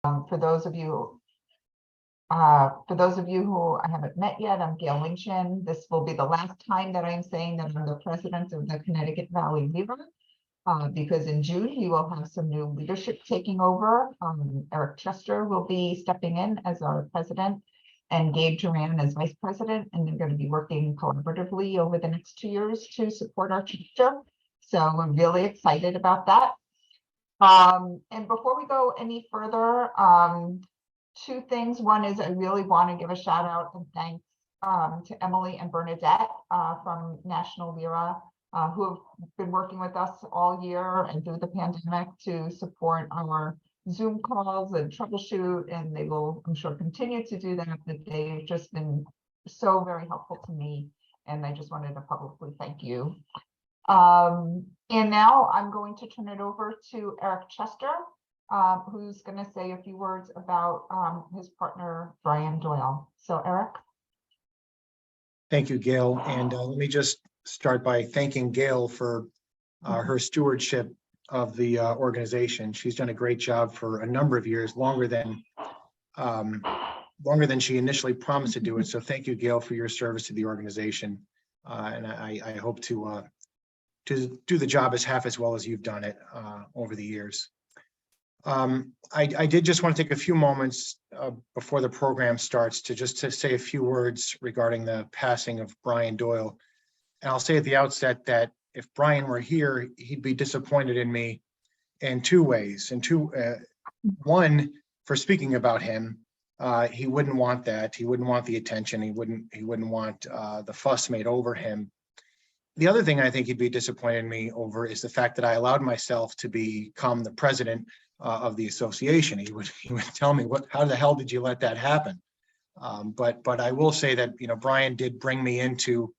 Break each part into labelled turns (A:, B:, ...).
A: For those of you who I haven't met yet, I'm Gail Winchin. This will be the last time that I'm saying that I'm the president of the Connecticut Valley LERA, because in June we will have some new leadership taking over. Eric Chester will be stepping in as our president, and Gabe Duran as vice president, and they're going to be working collaboratively over the next 2 years to support our chapter. So I'm really excited about that. And before we go any further, two things. One is I really want to give a shout out and thanks to Emily and Bernadette from National LERA, who have been working with us all year and through the pandemic to support our Zoom calls and troubleshoot, and they will, I'm sure, continue to do that. But they've just been so very helpful to me, and I just wanted to publicly thank you. And now I'm going to turn it over to Eric Chester, who's going to say a few words about his partner, Brian Doyle. So, Eric.
B: Thank you, Gail. And let me just start by thanking Gail for her stewardship of the organization. She's done a great job for a number of years, longer than she initially promised to do it. So thank you, Gail, for your service to the organization. And I hope to do the job as half as well as you've done it over the years. I did just want to take a few moments before the program starts to say a few words regarding the passing of Brian Doyle. And I'll say at the outset that if Brian were here, he'd be disappointed in me in two ways. One, for speaking about him, he wouldn't want that. He wouldn't want the attention. He wouldn't want the fuss made over him. The other thing I think he'd be disappointed in me over is the fact that I allowed myself to become the president of the association. He would tell me, how the hell did you let that happen? But I will say that, Brian did bring me into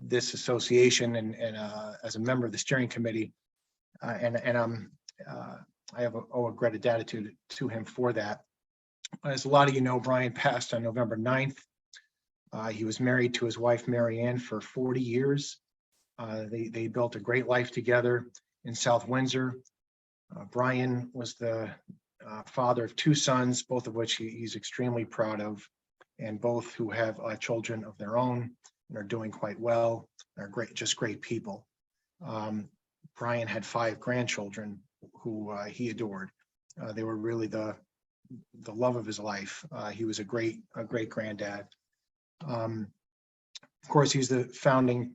B: this association and as a member of the steering committee, and I owe a great gratitude to him for that. As a lot of you know, Brian passed on November 9th. He was married to his wife, Mary Ann, for 40 years. They built a great life together in South Windsor. Brian was the father of two sons, both of which he's extremely proud of, and both who have children of their own and are doing quite well. They're just great people. Brian had 5 grandchildren who he adored. They were really the love of his life. He was a great granddad. Of course, he's the founding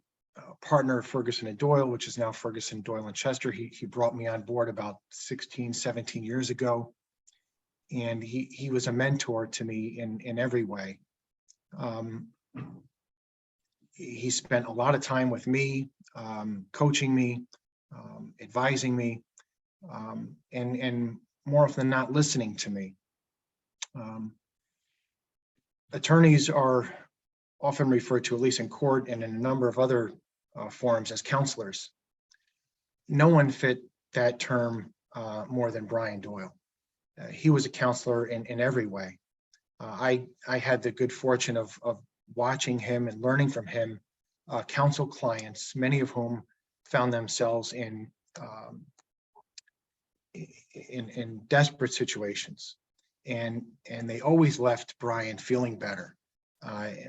B: partner of Ferguson and Doyle, which is now Ferguson, Doyle and Chester. He brought me on board about 16, 17 years ago, and he was a mentor to me in every way. He spent a lot of time with me, coaching me, advising me, and more often than not, listening to me. Attorneys are often referred to, at least in court and in a number of other forums, as counselors. No one fit that term more than Brian Doyle. He was a counselor in every way. I had the good fortune of watching him and learning from him counsel clients, many of whom found themselves in desperate situations, and they always left Brian feeling better.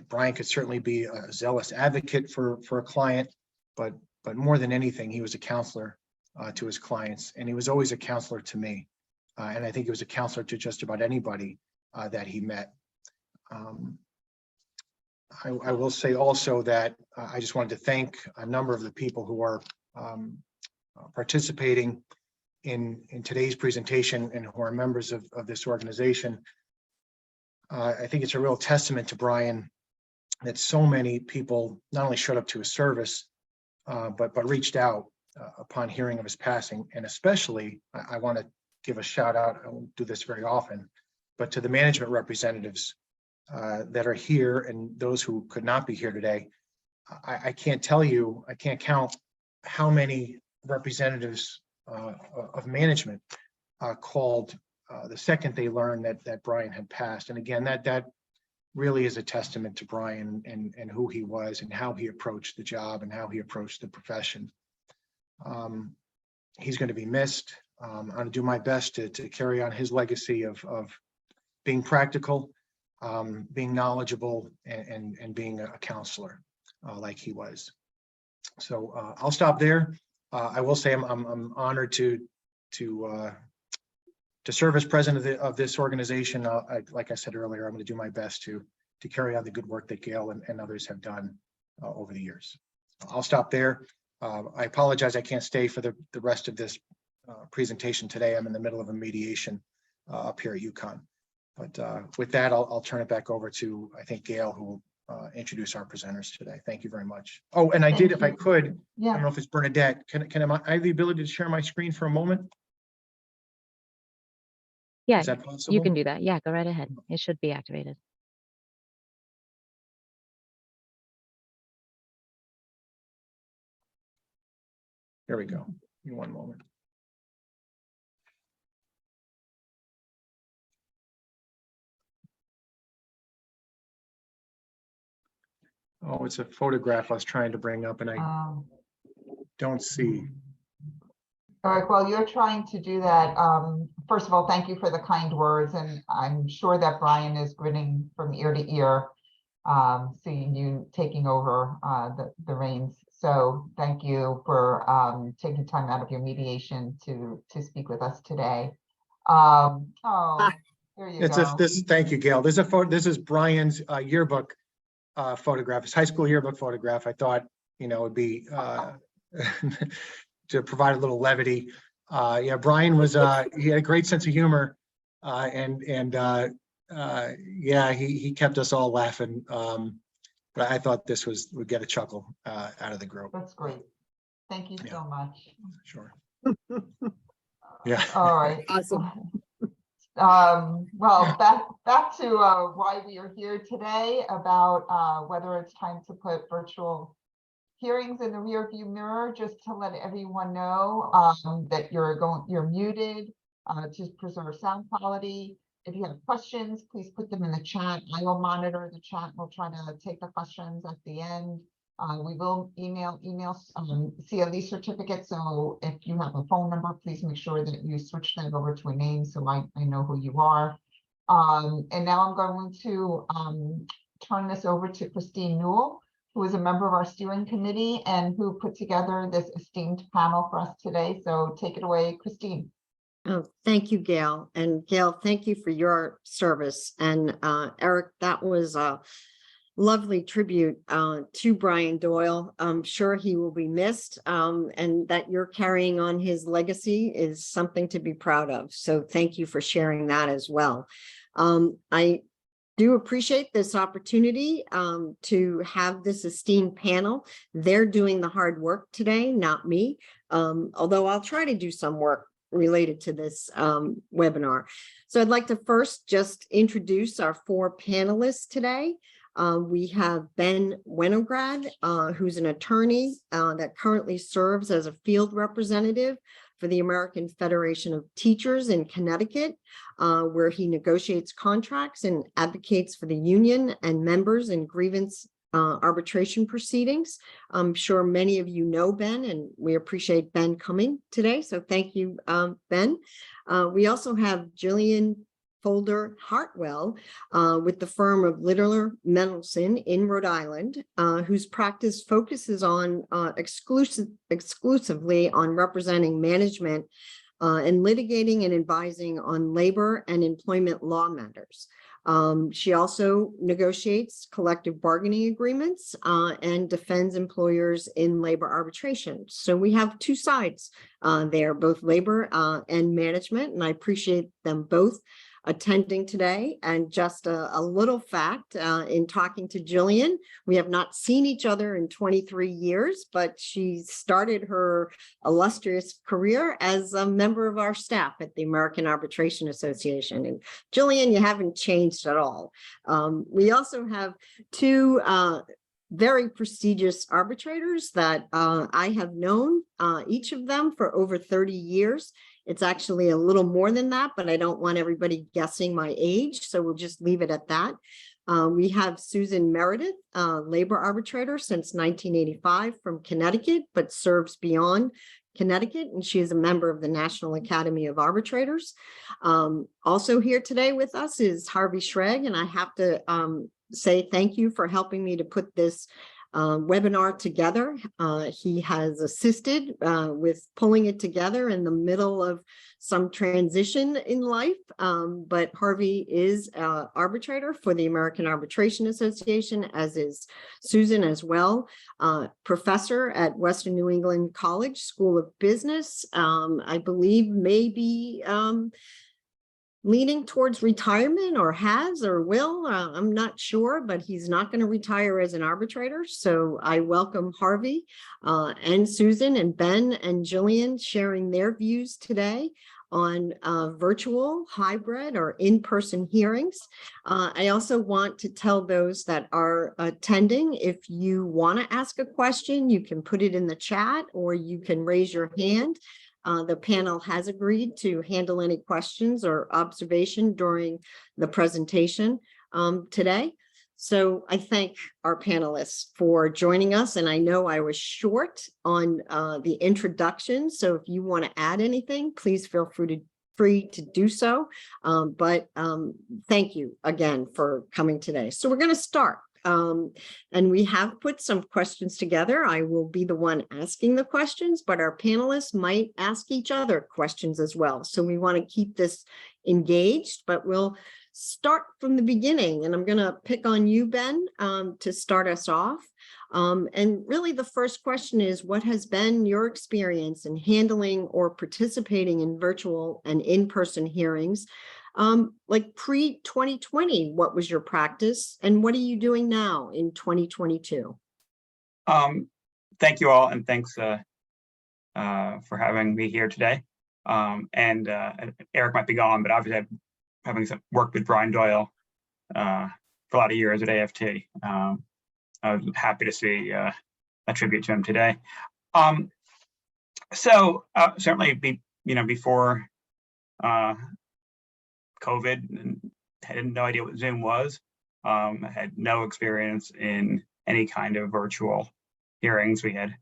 B: Brian could certainly be a zealous advocate for a client, but more than anything, he was a counselor to his clients, and he was always a counselor to me. And I think he was a counselor to just about anybody that he met. I will say also that I just wanted to thank a number of the people who are participating in today's presentation and who are members of this organization. I think it's a real testament to Brian that so many people not only showed up to his service, but reached out upon hearing of his passing. And especially, I want to give a shout out, I don't do this very often, but to the management representatives that are here and those who could not be here today. I can't tell you, I can't count how many representatives of management called the second they learned that Brian had passed. And again, that really is a testament to Brian and who he was and how he approached the job and how he approached the profession. He's going to be missed. I'm going to do my best to carry on his legacy of being practical, being knowledgeable, and being a counselor like he was. So I'll stop there. I will say I'm honored to serve as president of this organization. Like I said earlier, I'm going to do my best to carry on the good work that Gail and others have done over the years. I'll stop there. I apologize, I can't stay for the rest of this presentation today. I'm in the middle of a mediation up here at UConn. But with that, I'll turn it back over to, I think, Gail, who will introduce our presenters today. Thank you very much. Oh, and I did, if I could, I don't know if it's Bernadette, can I have the ability to share my screen for a moment?
C: Yeah,
B: is that possible?
C: you can do that. Yeah, go right ahead. It should be activated.
B: Here we go. Give me one moment. Oh, it's a photograph I was trying to bring up and I don't see.
A: All right, well, you're trying to do that. First of all, thank you for the kind words, and I'm sure that Brian is grinning from ear to ear, seeing you taking over the reins. So thank you for taking time out of your mediation to speak with us today. Oh, there you go.
B: Thank you, Gail. There's a photo. This is Brian's yearbook photograph, his high school yearbook photograph. I thought, it would be to provide a little levity. Yeah, Brian was, he had a great sense of humor, yeah, he kept us all laughing. But I thought this would get a chuckle out of the group.
A: That's great. Thank you so much.
B: Sure. Yeah.
A: All right.
D: Awesome.
A: Well, back to why we are here today, about whether it's time to put virtual hearings in the rear view mirror. Just to let everyone know that you're muted to preserve sound quality. If you have questions, please put them in the chat. I will monitor the chat. We'll try to take the questions at the end. We will email CLE certificates. So if you have a phone number, please make sure that you switch that over to a name so I know who you are. And now I'm going to turn this over to Christine Newhall, who is a member of our steering committee and who put together this esteemed panel for us today. So take it away, Christine.
D: Oh, thank you, Gail. And Gail, thank you for your service. And Eric, that was a lovely tribute to Brian Doyle. I'm sure he will be missed, and that you're carrying on his legacy is something to be proud of. So thank you for sharing that as well. I do appreciate this opportunity to have this esteemed panel. They're doing the hard work today, not me, although I'll try to do some work related to this webinar. So I'd like to first just introduce our four panelists today. We have Ben Wenograd, who's an attorney that currently serves as a field representative for the American Federation of Teachers in Connecticut, where he negotiates contracts and advocates for the union and members in grievance arbitration proceedings. I'm sure many of you know Ben, and we appreciate Ben coming today. So thank you, Ben. We also have Jillian Folger-Hartwell with the firm of Littler Mendelson in Rhode Island, whose practice focuses on exclusively on representing management and litigating and advising on labor and employment law matters. She also negotiates collective bargaining agreements and defends employers in labor arbitration. So we have two sides there, both labor and management, and I appreciate them both attending today. And just a little fact, in talking to Jillian, we have not seen each other in 23 years, but she started her illustrious career as a member of our staff at the American Arbitration Association. And Jillian, you haven't changed at all. We also have two very prestigious arbitrators that I have known, each of them for over 30 years. It's actually a little more than that, but I don't want everybody guessing my age, so we'll just leave it at that. We have Susan Meredith, labor arbitrator since 1985 from Connecticut, but serves beyond Connecticut, and she is a member of the National Academy of Arbitrators. Also here today with us is Harvey Shrage, and I have to say thank you for helping me to put this webinar together. He has assisted with pulling it together in the middle of some transition in life, but Harvey is an arbitrator for the American Arbitration Association, as is Susan as well, professor at Western New England College School of Business. I believe maybe leaning towards retirement, or has or will, I'm not sure, but he's not going to retire as an arbitrator. So I welcome Harvey and Susan and Ben and Jillian sharing their views today on virtual, hybrid, or in-person hearings. I also want to tell those that are attending, if you want to ask a question, you can put it in the chat or you can raise your hand. The panel has agreed to handle any questions or observation during the presentation today. So I thank our panelists for joining us. And I know I was short on the introduction. So if you want to add anything, please feel free to do so. But thank you again for coming today. So we're going to start. And we have put some questions together. I will be the one asking the questions, but our panelists might ask each other questions as well. So we want to keep this engaged, but we'll start from the beginning. And I'm going to pick on you, Ben, to start us off. And really the first question is, what has been your experience in handling or participating in virtual and in-person hearings? Like pre-2020, what was your practice and what are you doing now in 2022?
E: Thank you all, and thanks for having me here today. Eric might be gone, but obviously having worked with Brian Doyle for a lot of years at AFT. I was happy to see a tribute to him today. Certainly, before COVID, and I had no idea what Zoom was. I had no experience in any kind of virtual hearings. We had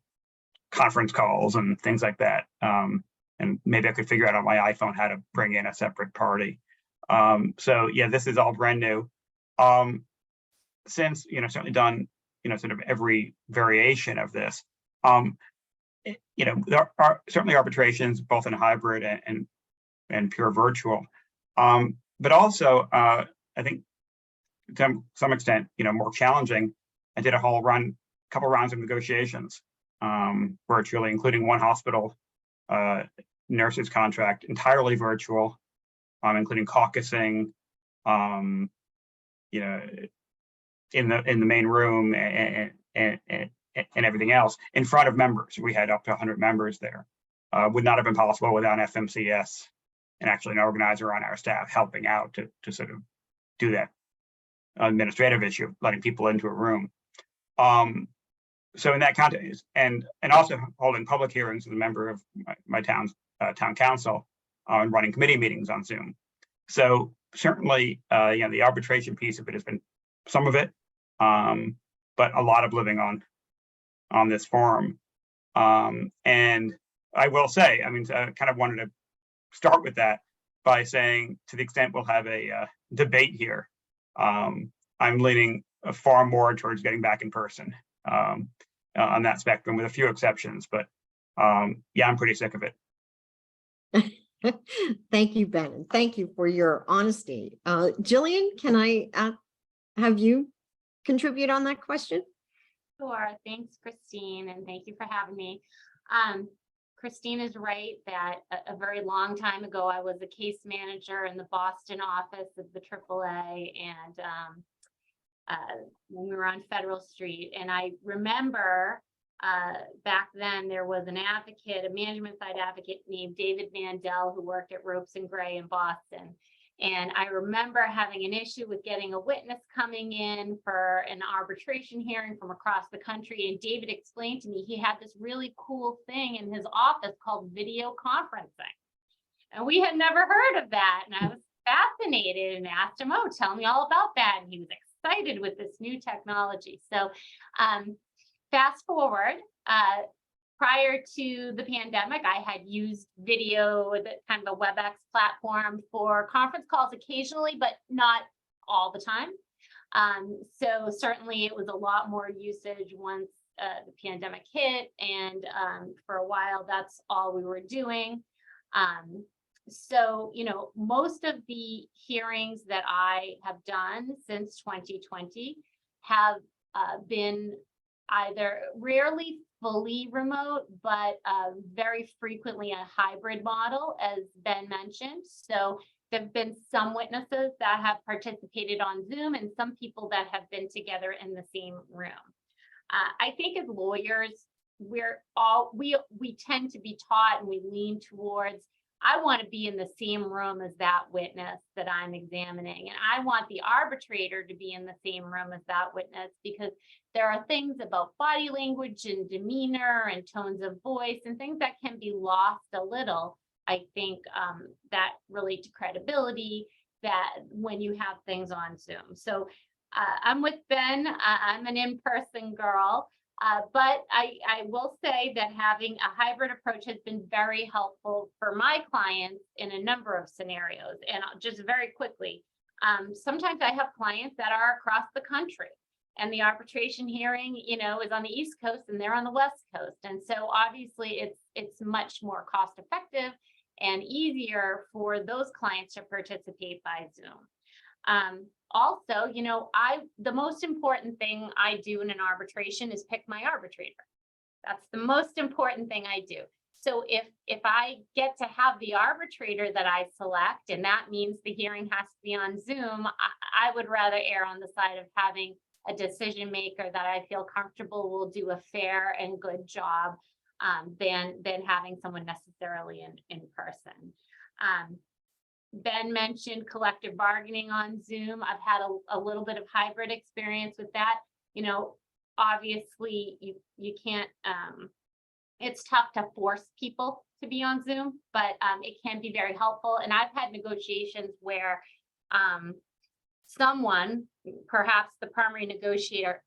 E: conference calls and things like that. And maybe I could figure out on my iPhone how to bring in a separate party. So yeah, this is all brand new. Since, certainly done, sort of every variation of this. There are certainly arbitrations, both in hybrid and pure virtual. But also, I think to some extent, more challenging. I did a couple rounds of negotiations virtually, including one hospital nurses contract entirely virtual, including caucusing, in the main room and everything else in front of members. We had up to 100 members there. Would not have been possible without FMCS and actually an organizer on our staff helping out to sort of do that administrative issue of letting people into a room. So in that context, and also holding public hearings as a member of my town's town council and running committee meetings on Zoom. So certainly, the arbitration piece of it has been some of it, but a lot of living on this forum. And I will say, I kind of wanted to start with that by saying, to the extent we'll have a debate here, I'm leaning far more towards getting back in person on that spectrum, with a few exceptions. But yeah, I'm pretty sick of it.
D: Thank you, Ben. And thank you for your honesty. Jillian, can I have you contribute on that question?
F: Sure. Thanks, Christine, and thank you for having me. Christine is right that a very long time ago, I was a case manager in the Boston office of the AAA, and when we were on Federal Street. And I remember back then there was an advocate, a management side advocate named David Mandel, who worked at Ropes and Gray in Boston. And I remember having an issue with getting a witness coming in for an arbitration hearing from across the country. And David explained to me he had this really cool thing in his office called video conferencing. And we had never heard of that. And I was fascinated and asked him, oh, tell me all about that. And he was excited with this new technology. So fast forward, prior to the pandemic, I had used video, the kind of a WebEx platform for conference calls occasionally, but not all the time. So certainly it was a lot more usage once the pandemic hit, and for a while, that's all we were doing. So, most of the hearings that I have done since 2020 have been either rarely fully remote, but very frequently a hybrid model, as Ben mentioned. So there've been some witnesses that have participated on Zoom and some people that have been together in the same room. I think as lawyers, we tend to be taught and we lean towards, I want to be in the same room as that witness that I'm examining. And I want the arbitrator to be in the same room as that witness, because there are things about body language and demeanor and tones of voice and things that can be lost a little, I think, that relate to credibility, that when you have things on Zoom. So I'm with Ben. I'm an in-person girl. But I will say that having a hybrid approach has been very helpful for my clients in a number of scenarios. And just very quickly, sometimes I have clients that are across the country, and the arbitration hearing, is on the East Coast and they're on the West Coast. And so obviously it's much more cost effective and easier for those clients to participate by Zoom. Also, the most important thing I do in an arbitration is pick my arbitrator. That's the most important thing I do. So if I get to have the arbitrator that I select, and that means the hearing has to be on Zoom, I would rather err on the side of having a decision maker that I feel comfortable will do a fair and good job than having someone necessarily in person. Ben mentioned collective bargaining on Zoom. I've had a little bit of hybrid experience with that. Obviously you can't, it's tough to force people to be on Zoom, but it can be very helpful. And I've had negotiations where someone, perhaps the primary negotiator,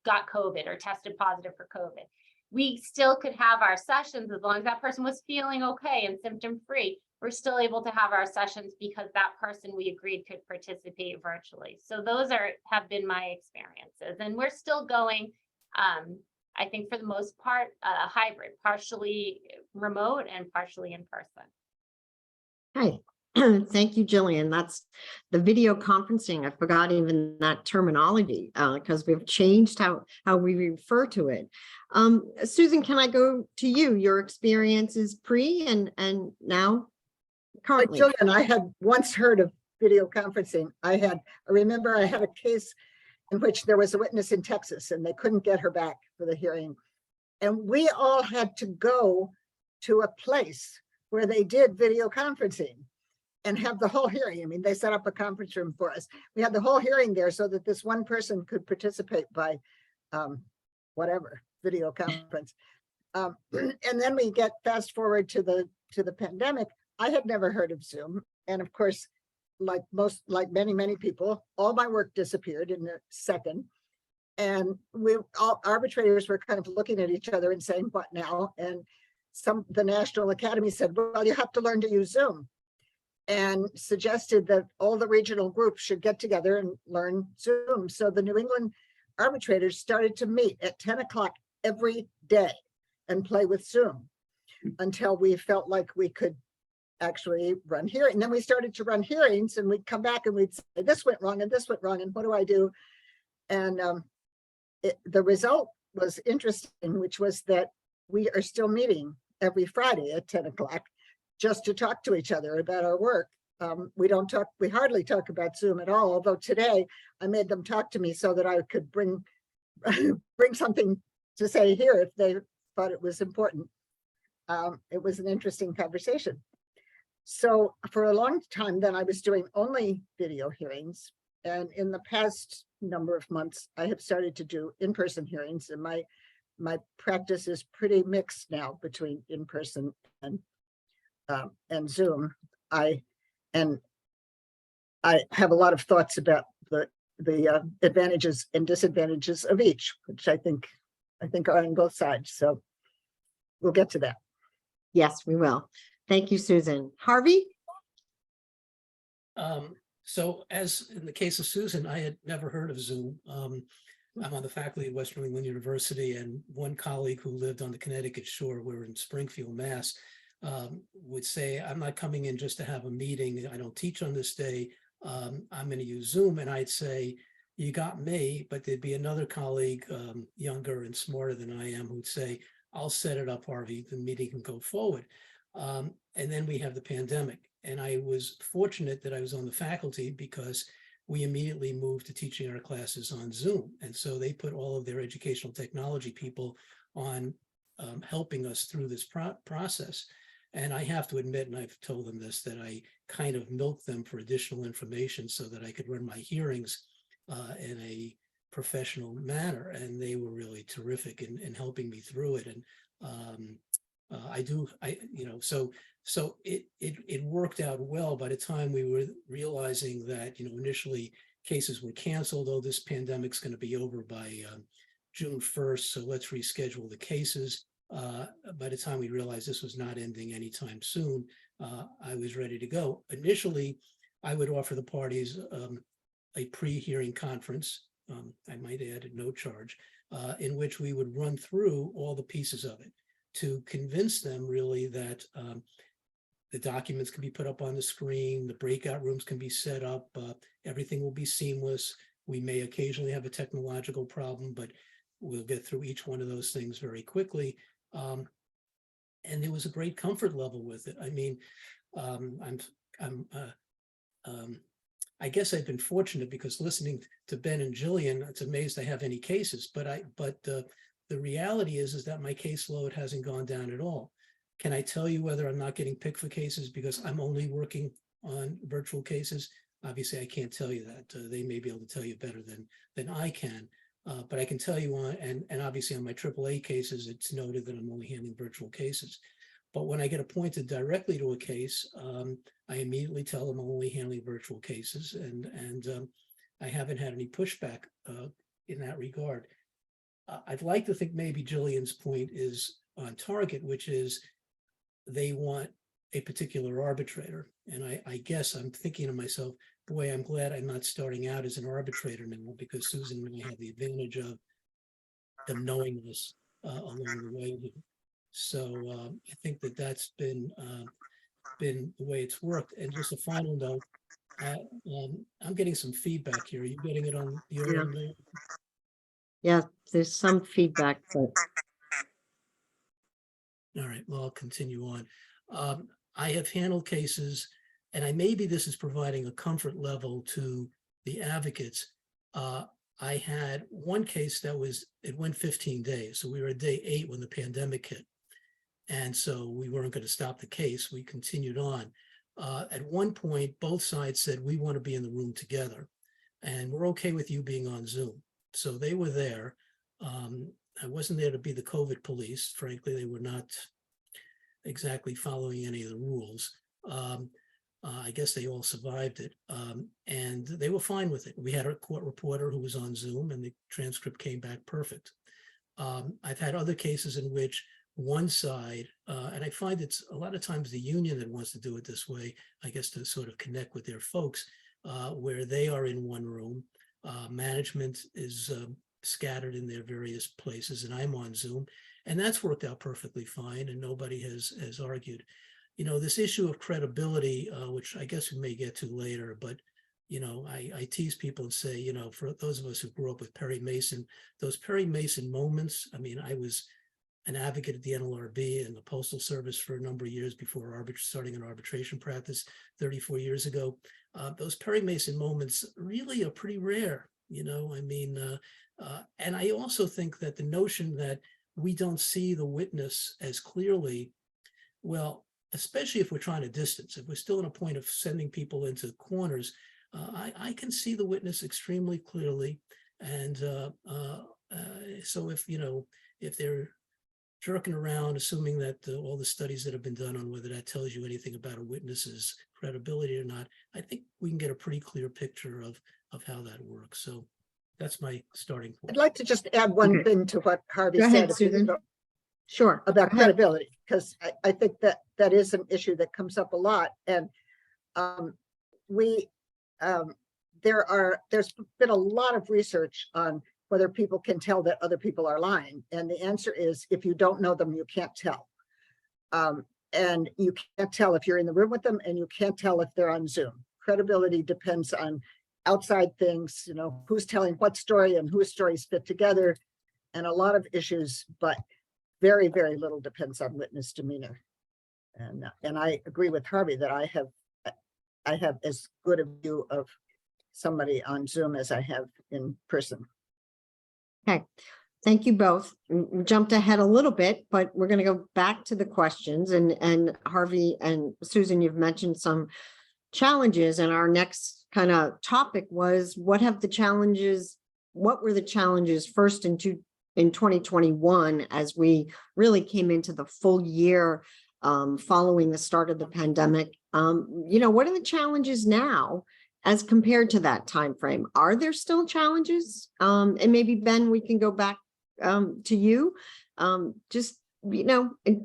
F: got COVID or tested positive for COVID. We still could have our sessions as long as that person was feeling okay and symptom free. We're still able to have our sessions because that person we agreed could participate virtually. So those have been my experiences, and we're still going, I think for the most part, hybrid, partially remote and partially in person.
D: Hey, thank you, Jillian. That's the video conferencing. I forgot even that terminology because we've changed how we refer to it. Susan, can I go to you? Your experiences pre and now? Currently.
G: Jillian, I had once heard of video conferencing. I remember I had a case in which there was a witness in Texas and they couldn't get her back for the hearing. And we all had to go to a place where they did video conferencing and have the whole hearing. I mean, they set up a conference room for us. We had the whole hearing there so that this one person could participate by whatever video conference. And then we get fast forward to the pandemic. I had never heard of Zoom. And of course, like many people, all my work disappeared in a second. And all arbitrators were kind of looking at each other and saying, what now? And the National Academy said, well, you have to learn to use Zoom, and suggested that all the regional groups should get together and learn Zoom. So the New England arbitrators started to meet at 10 o'clock every day and play with Zoom until we felt like we could actually run hearing. And then we started to run hearings, and we'd come back and we'd say, this went wrong and this went wrong, and what do I do? And the result was interesting, which was that we are still meeting every Friday at 10 o'clock just to talk to each other about our work. We hardly talk about Zoom at all, although today I made them talk to me so that I could bring something to say here if they thought it was important. It was an interesting conversation. So for a long time then I was doing only video hearings, and in the past number of months I have started to do in-person hearings, and my practice is pretty mixed now between in-person and Zoom. I have a lot of thoughts about the advantages and disadvantages of each, which I think are on both sides. So we'll get to that.
D: Yes, we will. Thank you, Susan. Harvey?
H: So as in the case of Susan, I had never heard of Zoom. I'm on the faculty at Western New England University, and one colleague who lived on the Connecticut shore, we're in Springfield, Mass, would say, I'm not coming in just to have a meeting. I don't teach on this day. I'm going to use Zoom. And I'd say, you got me, but there'd be another colleague, younger and smarter than I am, who'd say, I'll set it up, Harvey, the meeting can go forward. And then we have the pandemic. And I was fortunate that I was on the faculty because we immediately moved to teaching our classes on Zoom. And so they put all of their educational technology people on helping us through this process. And I have to admit, and I've told them this, that I kind of milked them for additional information so that I could run my hearings in a professional manner. And they were really terrific in helping me through it. And so it worked out well. By the time we were realizing that, initially cases were canceled, oh, this pandemic's going to be over by June 1st, so let's reschedule the cases. By the time we realized this was not ending anytime soon, I was ready to go. Initially, I would offer the parties a pre-hearing conference, I might add at no charge, in which we would run through all the pieces of it to convince them really that the documents can be put up on the screen, the breakout rooms can be set up, everything will be seamless. We may occasionally have a technological problem, but we'll get through each one of those things very quickly. And there was a great comfort level with it. I mean, I guess I've been fortunate because listening to Ben and Jillian, it's amazed I have any cases, but the reality is that my caseload hasn't gone down at all. Can I tell you whether I'm not getting picked for cases because I'm only working on virtual cases? Obviously, I can't tell you that. They may be able to tell you better than I can. But I can tell you and obviously on my AAA cases, it's noted that I'm only handling virtual cases. But when I get appointed directly to a case, I immediately tell them I'm only handling virtual cases, and I haven't had any pushback in that regard. I'd like to think maybe Jillian's point is on target, which is they want a particular arbitrator. And I guess I'm thinking to myself, boy, I'm glad I'm not starting out as an arbitrator now, because Susan and I have the advantage of them knowing us along the way. So I think that's been the way it's worked. And just a final note, I'm getting some feedback here. Are you getting it on your end there?
D: Yeah, there's some feedback, but
H: All right, well, I'll continue on. I have handled cases, and maybe this is providing a comfort level to the advocates. I had one case it went 15 days. So we were at day 8 when the pandemic hit. And so we weren't going to stop the case. We continued on. At one point, both sides said, we want to be in the room together, and we're okay with you being on Zoom. So they were there. I wasn't there to be the COVID police. Frankly, they were not exactly following any of the rules. I guess they all survived it, and they were fine with it. We had a court reporter who was on Zoom, and the transcript came back perfect. I've had other cases in which one side, and I find it's a lot of times the union that wants to do it this way, I guess to sort of connect with their folks, where they are in one room, management is scattered in their various places, and I'm on Zoom, and that's worked out perfectly fine, and nobody has argued. This issue of credibility, which I guess we may get to later, but I tease people and say, for those of us who grew up with Perry Mason, those Perry Mason moments. I mean, I was an advocate at the NLRB and the Postal Service for a number of years before starting an arbitration practice 34 years ago. Those Perry Mason moments really are pretty rare, and I also think that the notion that we don't see the witness as clearly, well, especially if we're trying to distance, if we're still in a point of sending people into corners, I can see the witness extremely clearly. And so if they're jerking around, assuming that all the studies that have been done on whether that tells you anything about a witness's credibility or not, I think we can get a pretty clear picture of how that works. So that's my starting point.
G: I'd like to just add one thing to what Harvey
D: Go
G: said.
D: ahead,
G: if you
D: Susan.
G: don't-
D: Sure.
G: about
D: Go ahead.
G: credibility, because I think that that is an issue that comes up a lot. And there's been a lot of research on whether people can tell that other people are lying. And the answer is, if you don't know them, you can't tell. And you can't tell if you're in the room with them, and you can't tell if they're on Zoom. Credibility depends on outside things, you know, who's telling what story and whose stories fit together, and a lot of issues, but very, very little depends on witness demeanor. And I agree with Harvey that I have as good a view of somebody on Zoom as I have in person.
D: Okay, thank you both. We jumped ahead a little bit, but we're going to go back to the questions. And Harvey and Susan, you've mentioned some challenges, and our next kind of topic was what were the challenges first in 2021 as we really came into the full year following the start of the pandemic. What are the challenges now as compared to that time frame? Are there still challenges? And maybe Ben, we can go back to you.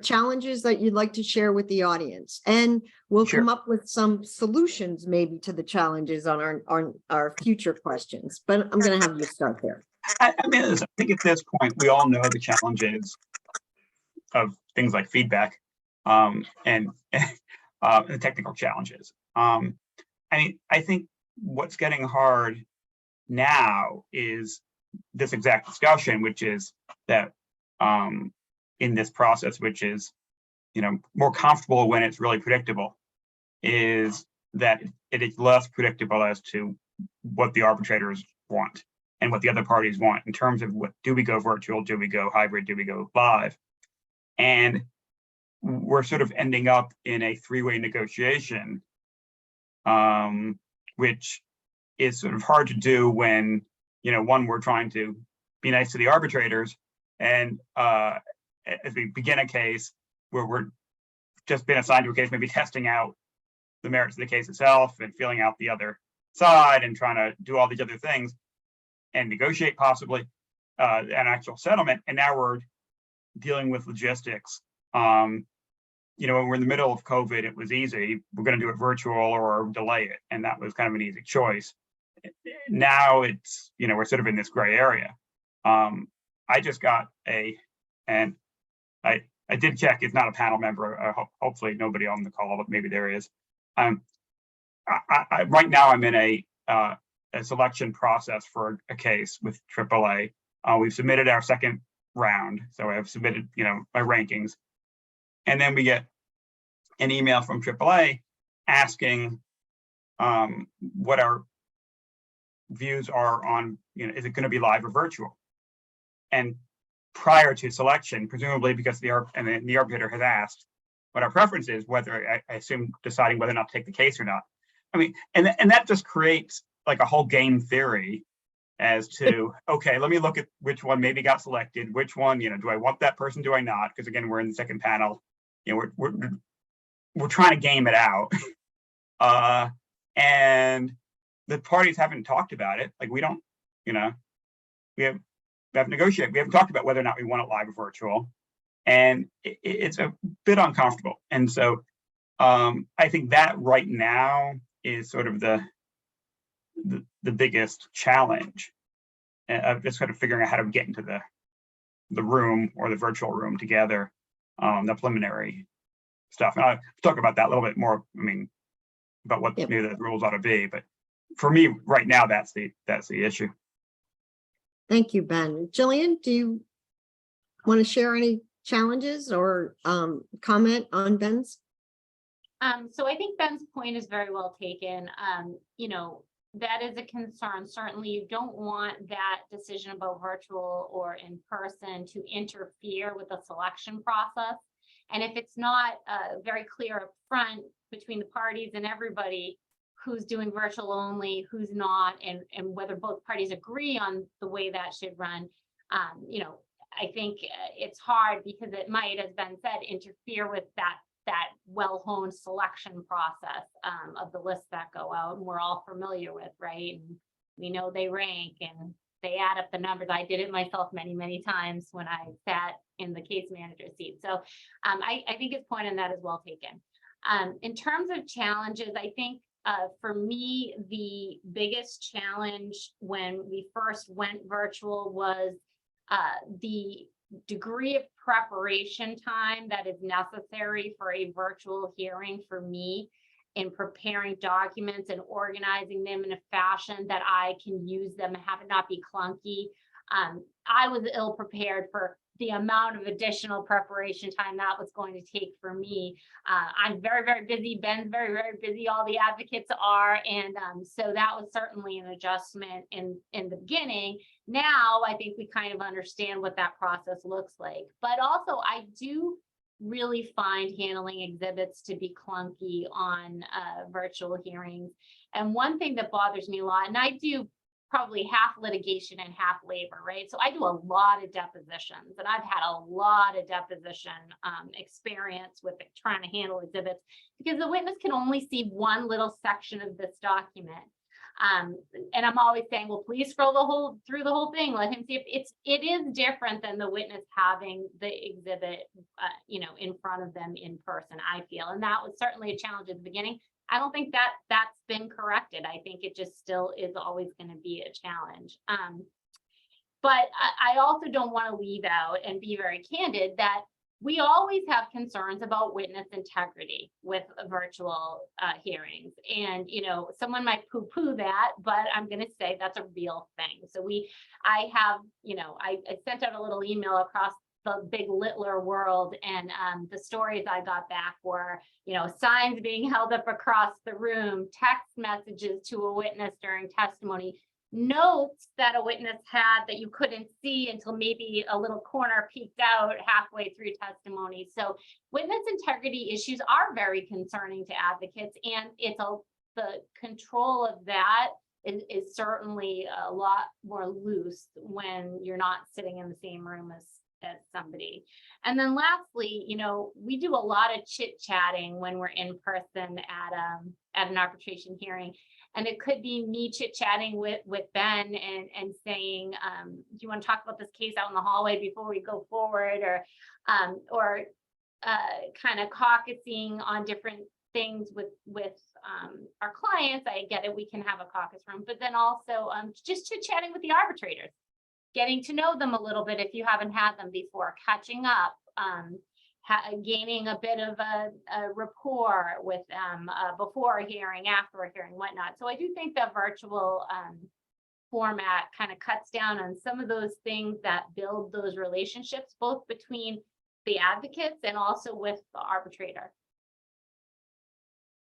D: Challenges that you'd like to share with the audience, and we'll
E: Sure.
D: come up with some solutions maybe to the challenges on our future questions. But I'm going to have you start there.
E: I think at this point, we all know the challenges of things like feedback and the technical challenges. I think what's getting hard now is this exact discussion, which is that in this process, which is, more comfortable when it's really predictable, is that it is less predictable as to what the arbitrators want and what the other parties want in terms of do we go virtual, do we go hybrid, do we go live? And we're sort of ending up in a three-way negotiation, which is sort of hard to do when, we're trying to be nice to the arbitrators, and as we begin a case where we're just been assigned to a case, maybe testing out the merits of the case itself and feeling out the other side and trying to do all these other things and negotiate possibly an actual settlement. And now we're dealing with logistics. When we're in the middle of COVID, it was easy. We're going to do it virtual or delay it. And that was kind of an easy choice. Now it's, we're sort of in this gray area. I just got and I did check, it's not a panel member. Hopefully nobody on the call, but maybe there is. Right now I'm in a selection process for a case with AAA. We've submitted our second round. So I have submitted, my rankings. And then we get an email from AAA asking what our views are on, is it going to be live or virtual? And prior to selection, presumably because the arbitrator has asked what our preference is, whether I assume deciding whether or not to take the case or not. And that just creates like a whole game theory as to, okay, let me look at which one maybe got selected, which one, do I want that person, do I not? Because again, we're in the second panel, we're trying to game it out. And the parties haven't talked about it. Like we don't, we have negotiated. We haven't talked about whether or not we want it live or virtual. And it's a bit uncomfortable. And so I think that right now is sort of the biggest challenge of just kind of figuring out how to get into the room or the virtual room together, the preliminary stuff. And I'll talk about that a little bit more, about what maybe the rules ought to be. But for me right now, that's the issue.
D: Thank you, Ben. Jillian, do you want to share any challenges or comment on Ben's?
F: So I think Ben's point is very well taken. That is a concern. Certainly you don't want that decision about virtual or in person to interfere with the selection process. And if it's not very clear up front between the parties and everybody who's doing virtual only, who's not, and whether both parties agree on the way that should run, I think it's hard because it might, as Ben said, interfere with that well-honed selection process of the lists that go out and we're all familiar with, right? And we know they rank and they add up the numbers. I did it myself many, many times when I sat in the case manager seat. So I think his point on that is well taken. In terms of challenges, I think for me, the biggest challenge when we first went virtual was the degree of preparation time that is necessary for a virtual hearing for me in preparing documents and organizing them in a fashion that I can use them and have it not be clunky. I was ill prepared for the amount of additional preparation time that was going to take for me. I'm very, very busy. Ben's very, very busy. All the advocates are. And so that was certainly an adjustment in the beginning. Now, I think we kind of understand what that process looks like. But also, I do really find handling exhibits to be clunky on virtual hearings. And one thing that bothers me a lot, and I do probably half litigation and half labor, right? So I do a lot of depositions, and I've had a lot of deposition experience with trying to handle exhibits because the witness can only see one little section of this document. And I'm always saying, well, please scroll through the whole thing. Let him see if it is different than the witness having the exhibit, in front of them in person, I feel. And that was certainly a challenge at the beginning. I don't think that's been corrected. I think it just still is always going to be a challenge. But I also don't want to leave out and be very candid that we always have concerns about witness integrity with virtual hearings. And, someone might poo-poo that, but I'm going to say that's a real thing. So I sent out a little email across the big Littler world, and the stories I got back were, signs being held up across the room, text messages to a witness during testimony, notes that a witness had that you couldn't see until maybe a little corner peeked out halfway through testimony. So witness integrity issues are very concerning to advocates, and the control of that is certainly a lot more loose when you're not sitting in the same room as somebody. And then lastly, we do a lot of chit-chatting when we're in person at an arbitration hearing. And it could be me chit-chatting with Ben and saying, do you want to talk about this case out in the hallway before we go forward, or kind of caucusing on different things with our clients. I get it, we can have a caucus room, but then also just chit-chatting with the arbitrators, getting to know them a little bit if you haven't had them before, catching up, gaining a bit of a rapport with them before a hearing, after a hearing, whatnot. So I do think the virtual format kind of cuts down on some of those things that build those relationships, both between the advocates and also with the arbitrator.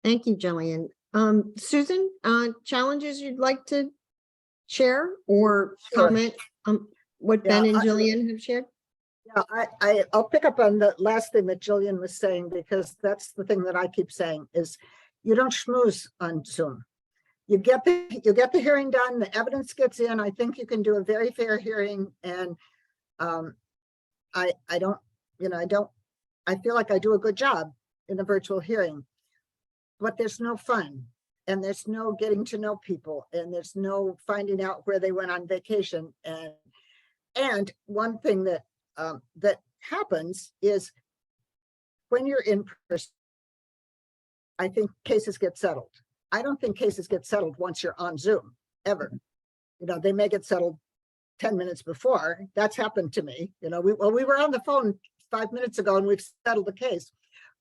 D: Thank you, Jillian. Susan, challenges you'd like to share or
G: Sure.
D: comment what
G: Yeah,
D: Ben and Jillian have shared?
G: Yeah, I'll pick up on the last thing that Jillian was saying, because that's the thing that I keep saying is you don't schmooze on Zoom. You get the hearing done, the evidence gets in. I think you can do a very fair hearing, and I feel like I do a good job in a virtual hearing, but there's no fun, and there's no getting to know people, and there's no finding out where they went on vacation. And one thing that happens is when you're in person, I think cases get settled. I don't think cases get settled once you're on Zoom, ever. They may get settled 10 minutes before. That's happened to me. We were on the phone 5 minutes ago and we've settled the case,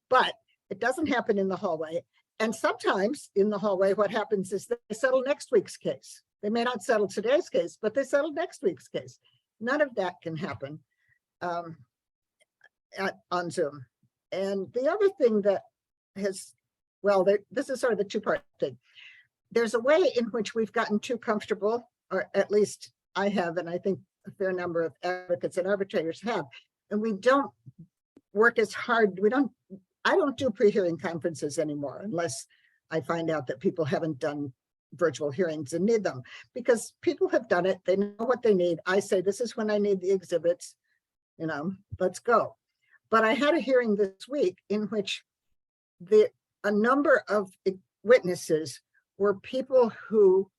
G: but it doesn't happen in the hallway. And sometimes in the hallway, what happens is they settle next week's case. They may not settle today's case, but they settle next week's case. None of that can happen on Zoom. And the other thing that has, this is sort of the two-part thing. There's a way in which we've gotten too comfortable, or at least I have, and I think a fair number of advocates and arbitrators have, and we don't work as hard. I don't do pre-hearing conferences anymore unless I find out that people haven't done virtual hearings and need them, because people have done it. They know what they need. I say, this is when I need the exhibits, let's go. But I had a hearing this week in which a number of witnesses were people who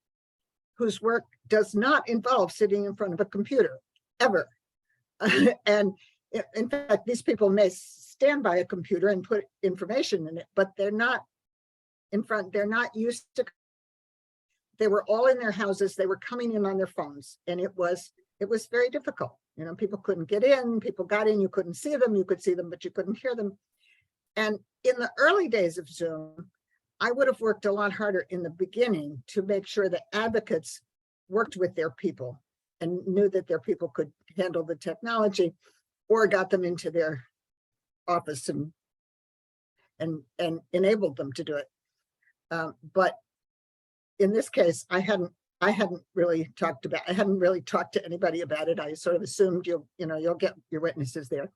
G: whose work does not involve sitting in front of a computer, ever. And in fact, these people may stand by a computer and put information in it, but they're not they're not used to. They were all in their houses, they were coming in on their phones, and it was very difficult. You know, people couldn't get in, people got in, you couldn't see them, you could see them, but you couldn't hear them. And in the early days of Zoom, I would have worked a lot harder in the beginning to make sure that advocates worked with their people and knew that their people could handle the technology, or got them into their office and enabled them to do it. But in this case, I hadn't really talked to anybody about it. I sort of assumed you'll get your witnesses there.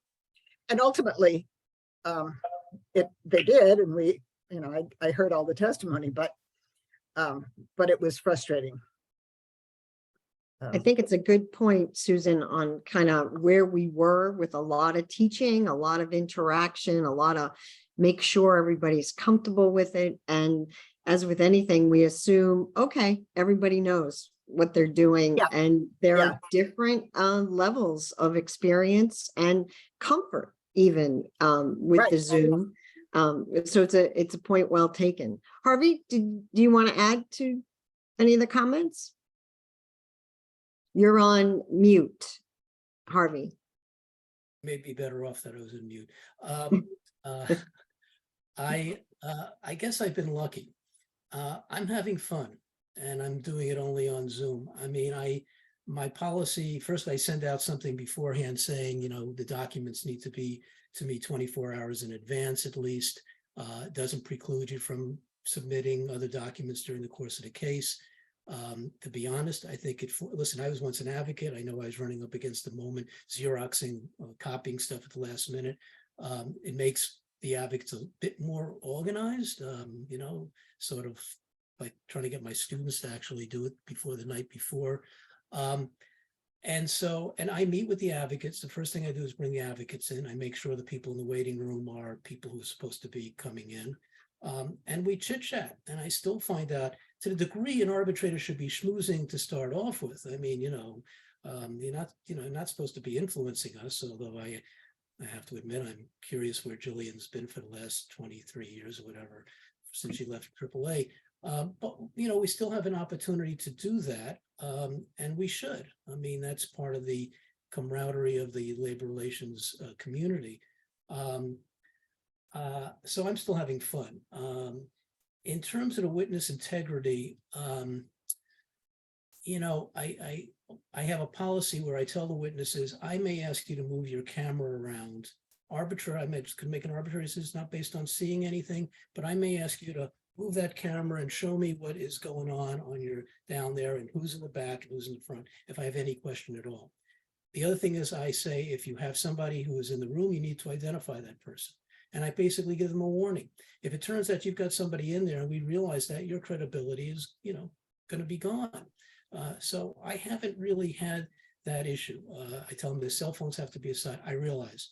G: And ultimately, they did, and I heard all the testimony, but it was frustrating.
D: I think it's a good point, Susan, on kind of where we were with a lot of teaching, a lot of interaction, a lot of make sure everybody's comfortable with it. And as with anything, we assume, okay, everybody knows what they're doing.
G: Yeah.
D: And there
G: Yeah.
D: are different levels of experience and comfort even with
G: Right.
D: the Zoom. So it's a point well taken. Harvey, do you want to add to any of the comments? You're on mute, Harvey.
H: Maybe better off that I was in mute. I guess I've been lucky. I'm having fun, and I'm doing it only on Zoom. I mean, my policy, first I send out something beforehand saying, the documents need to be to me 24 hours in advance at least. It doesn't preclude you from submitting other documents during the course of the case. To be honest, I think listen, I was once an advocate. I know I was running up against the moment, Xeroxing, copying stuff at the last minute. It makes the advocates a bit more organized, sort of like trying to get my students to actually do it before the night before. And I meet with the advocates. The first thing I do is bring the advocates in. I make sure the people in the waiting room are people who are supposed to be coming in. And we chit chat, and I still find out to the degree an arbitrator should be schmoozing to start off with. I mean, you're not supposed to be influencing us, although I have to admit, I'm curious where Jillian's been for the last 23 years or whatever, since she left AAA. But, we still have an opportunity to do that, and we should. I mean, that's part of the camaraderie of the labor relations community. So I'm still having fun. In terms of the witness integrity, I have a policy where I tell the witnesses, I may ask you to move your camera around. Could make an arbitrary decision. It's not based on seeing anything, but I may ask you to move that camera and show me what is going on your down there and who's in the back and who's in the front, if I have any question at all. The other thing is I say, if you have somebody who is in the room, you need to identify that person. And I basically give them a warning. If it turns out you've got somebody in there and we realize that, your credibility is, going to be gone. So I haven't really had that issue. I tell them the cell phones have to be aside. I realize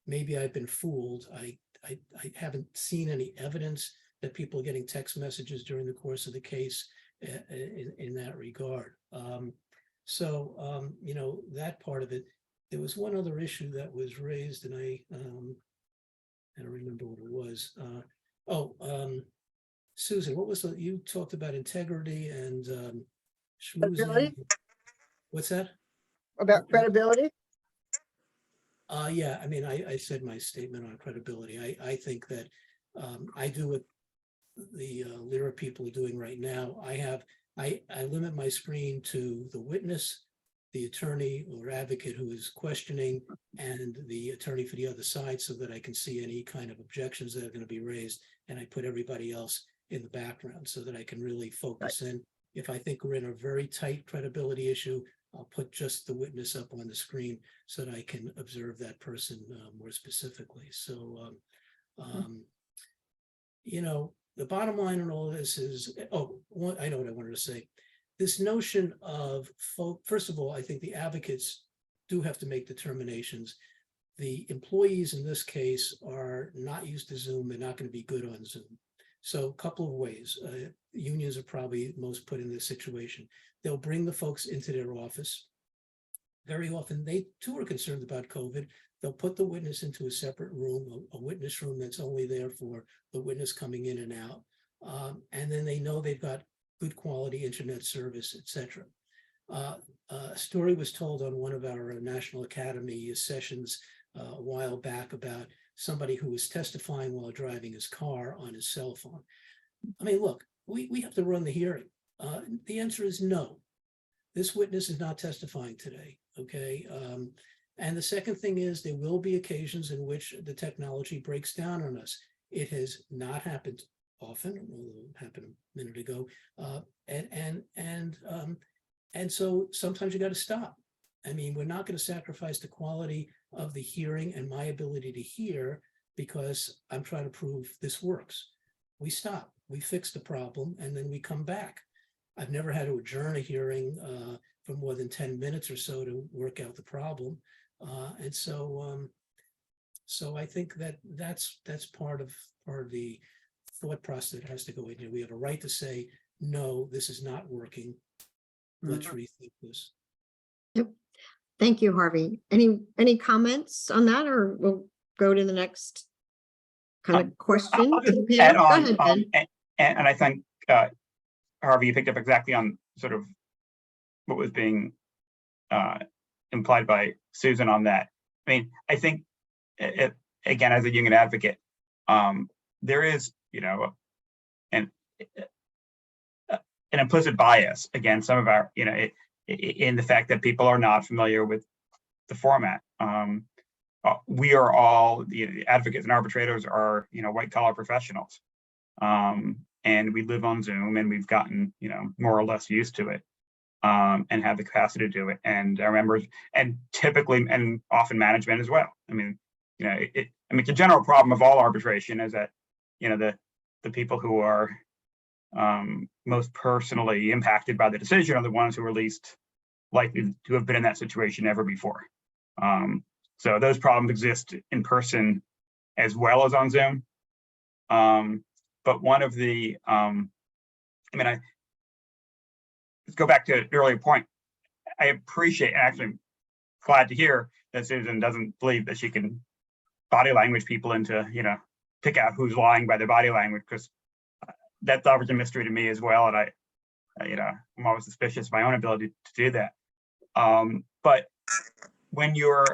H: maybe I've been fooled. I haven't seen any evidence that people are getting text messages during the course of the case in that regard. That part of it. There was one other issue that was raised, and I don't remember what it was. Susan, what was you talked about integrity and schmoozing? What's that?
G: About credibility?
H: Yeah, I mean, I said my statement on credibility. I think that I do what the LERA people are doing right now. I limit my screen to the witness, the attorney or advocate who is questioning, and the attorney for the other side, so that I can see any kind of objections that are going to be raised. And I put everybody else in the background so that I can really focus in. If I think we're in a very tight credibility issue, I'll put just the witness up on the screen so that I can observe that person more specifically. So, the bottom line in all of this is, I know what I wanted to say. This notion of, first of all, I think the advocates do have to make determinations. The employees in this case are not used to Zoom. They're not going to be good on Zoom. So a couple of ways. Unions are probably most put in this situation. They'll bring the folks into their office. Very often, they too are concerned about COVID. They'll put the witness into a separate room, a witness room that's only there for the witness coming in and out. And then they know they've got good quality internet service, et cetera. A story was told on one of our National Academy sessions a while back about somebody who was testifying while driving his car on his cell phone. I mean, look, we have to run the hearing. The answer is no. This witness is not testifying today, okay? And the second thing is there will be occasions in which the technology breaks down on us. It has not happened often, although it happened a minute ago. And so sometimes you got to stop. I mean, we're not going to sacrifice the quality of the hearing and my ability to hear because I'm trying to prove this works. We stop, we fix the problem, and then we come back. I've never had to adjourn a hearing for more than 10 minutes or so to work out the problem. And so I think that's part of the thought process that has to go in here. We have a right to say, no, this is not working. Let's rethink this.
D: Yep. Thank you, Harvey. Any comments on that, or we'll go to the next kind of question?
E: I'll just
D: to the
E: add
D: panel?
E: on,
D: Go ahead, Ben.
E: and I think Harvey, you picked up exactly on sort of what was being implied by Susan on that. I mean, I think again, as a union advocate, there is, you know, an implicit bias against some of our, you know, in the fact that people are not familiar with the format. We are all, the advocates and arbitrators are, you know, white collar professionals. And we live on Zoom, and we've gotten, you know, more or less used to it, and have the capacity to do it. And our members, and typically, and often management as well. I mean, you know, I mean, the general problem of all arbitration is that, you know, the people who are most personally impacted by the decision are the ones who are least likely to have been in that situation ever before. So those problems exist in person as well as on Zoom. But one of the, I mean, let's go back to an earlier point. I appreciate, and actually glad to hear that Susan doesn't believe that she can body language people into, you know, pick out who's lying by their body language, because that's always a mystery to me as well. And I, you know, I'm always suspicious of my own ability to do that. But when you're,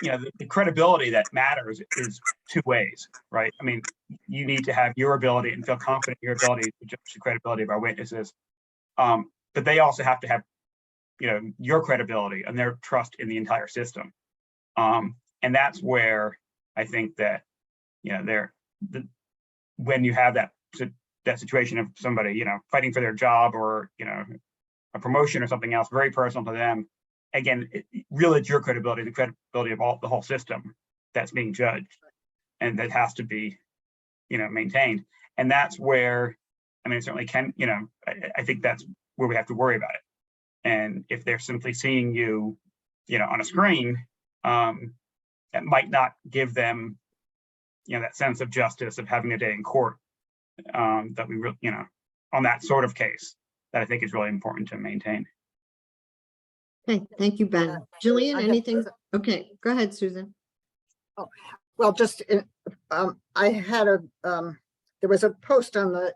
E: you know, the credibility that matters is two ways, right? I mean, you need to have your ability and feel confident in your ability to judge the credibility of our witnesses. But they also have to have, you know, your credibility and their trust in the entire system. And that's where I think that, you know, when you have that situation of somebody, you know, fighting for their job, or, you know, a promotion or something else very personal to them, again, really it's your credibility, the credibility of the whole system that's being judged, and that has to be, you know, maintained. And that's where, I mean, it certainly can, you know, I think that's where we have to worry about it. And if they're simply seeing you, you know, on a screen, that might not give them, you know, that sense of justice of having a day in court, that we really, you know, on that sort of case, that I think is really important to maintain.
D: Okay, thank you, Ben. Jillian, anything? Okay, go ahead, Susan.
G: Well, just, I had there was a post on the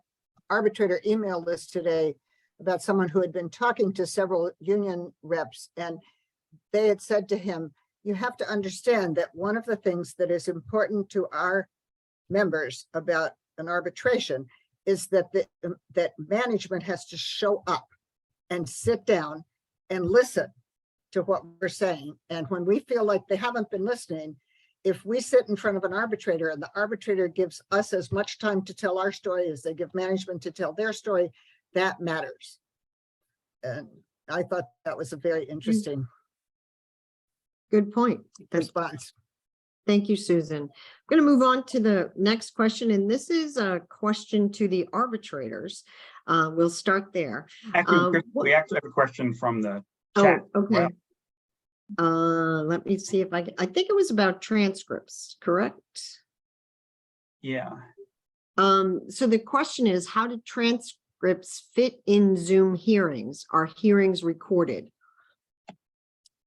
G: arbitrator email list today about someone who had been talking to several union reps, and they had said to him, you have to understand that one of the things that is important to our members about an arbitration is that that management has to show up and sit down and listen to what we're saying. And when we feel like they haven't been listening, if we sit in front of an arbitrator and the arbitrator gives us as much time to tell our story as they give management to tell their story, that matters. And I thought that was a very interesting
D: Good point.
G: response.
D: Thank you, Susan. I'm going to move on to the next question, and this is a question to the arbitrators. We'll start there.
E: Actually, Chris, we actually have a question from the
D: Oh,
E: chat.
D: okay.
E: Wow.
D: Let me see if I think it was about transcripts, correct?
E: Yeah.
D: So the question is, how do transcripts fit in Zoom hearings? Are hearings recorded?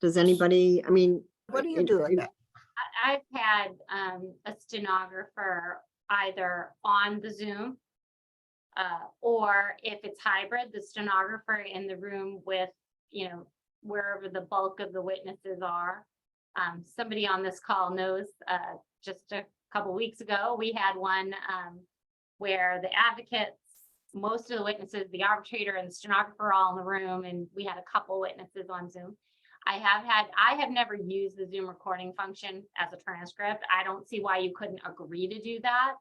D: Does anybody, I mean.
G: What do you do with that?
F: I've had a stenographer either on the Zoom or if it's hybrid, the stenographer in the room with, you know, wherever the bulk of the witnesses are. Somebody on this call knows just a couple weeks ago, we had one where the advocates, most of the witnesses, the arbitrator and the stenographer all in the room, and we had a couple witnesses on Zoom. I have never used the Zoom recording function as a transcript. I don't see why you couldn't agree to do that.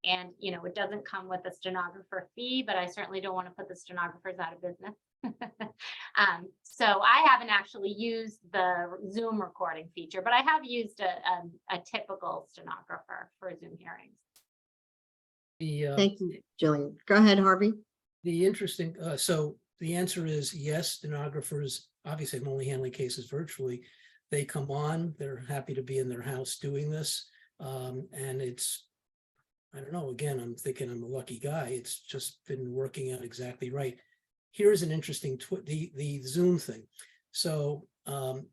F: And, you know, it doesn't come with a stenographer fee, but I certainly don't want to put the stenographers out of business. So I haven't actually used the Zoom recording feature, but I have used a typical stenographer for Zoom hearings.
D: Thank you, Jillian. Go ahead, Harvey.
H: The interesting, so the answer is yes, stenographers, obviously I'm only handling cases virtually. They come on, they're happy to be in their house doing this. And it's, I don't know, again, I'm thinking I'm a lucky guy. It's just been working out exactly right. Here's an interesting, the Zoom thing. So the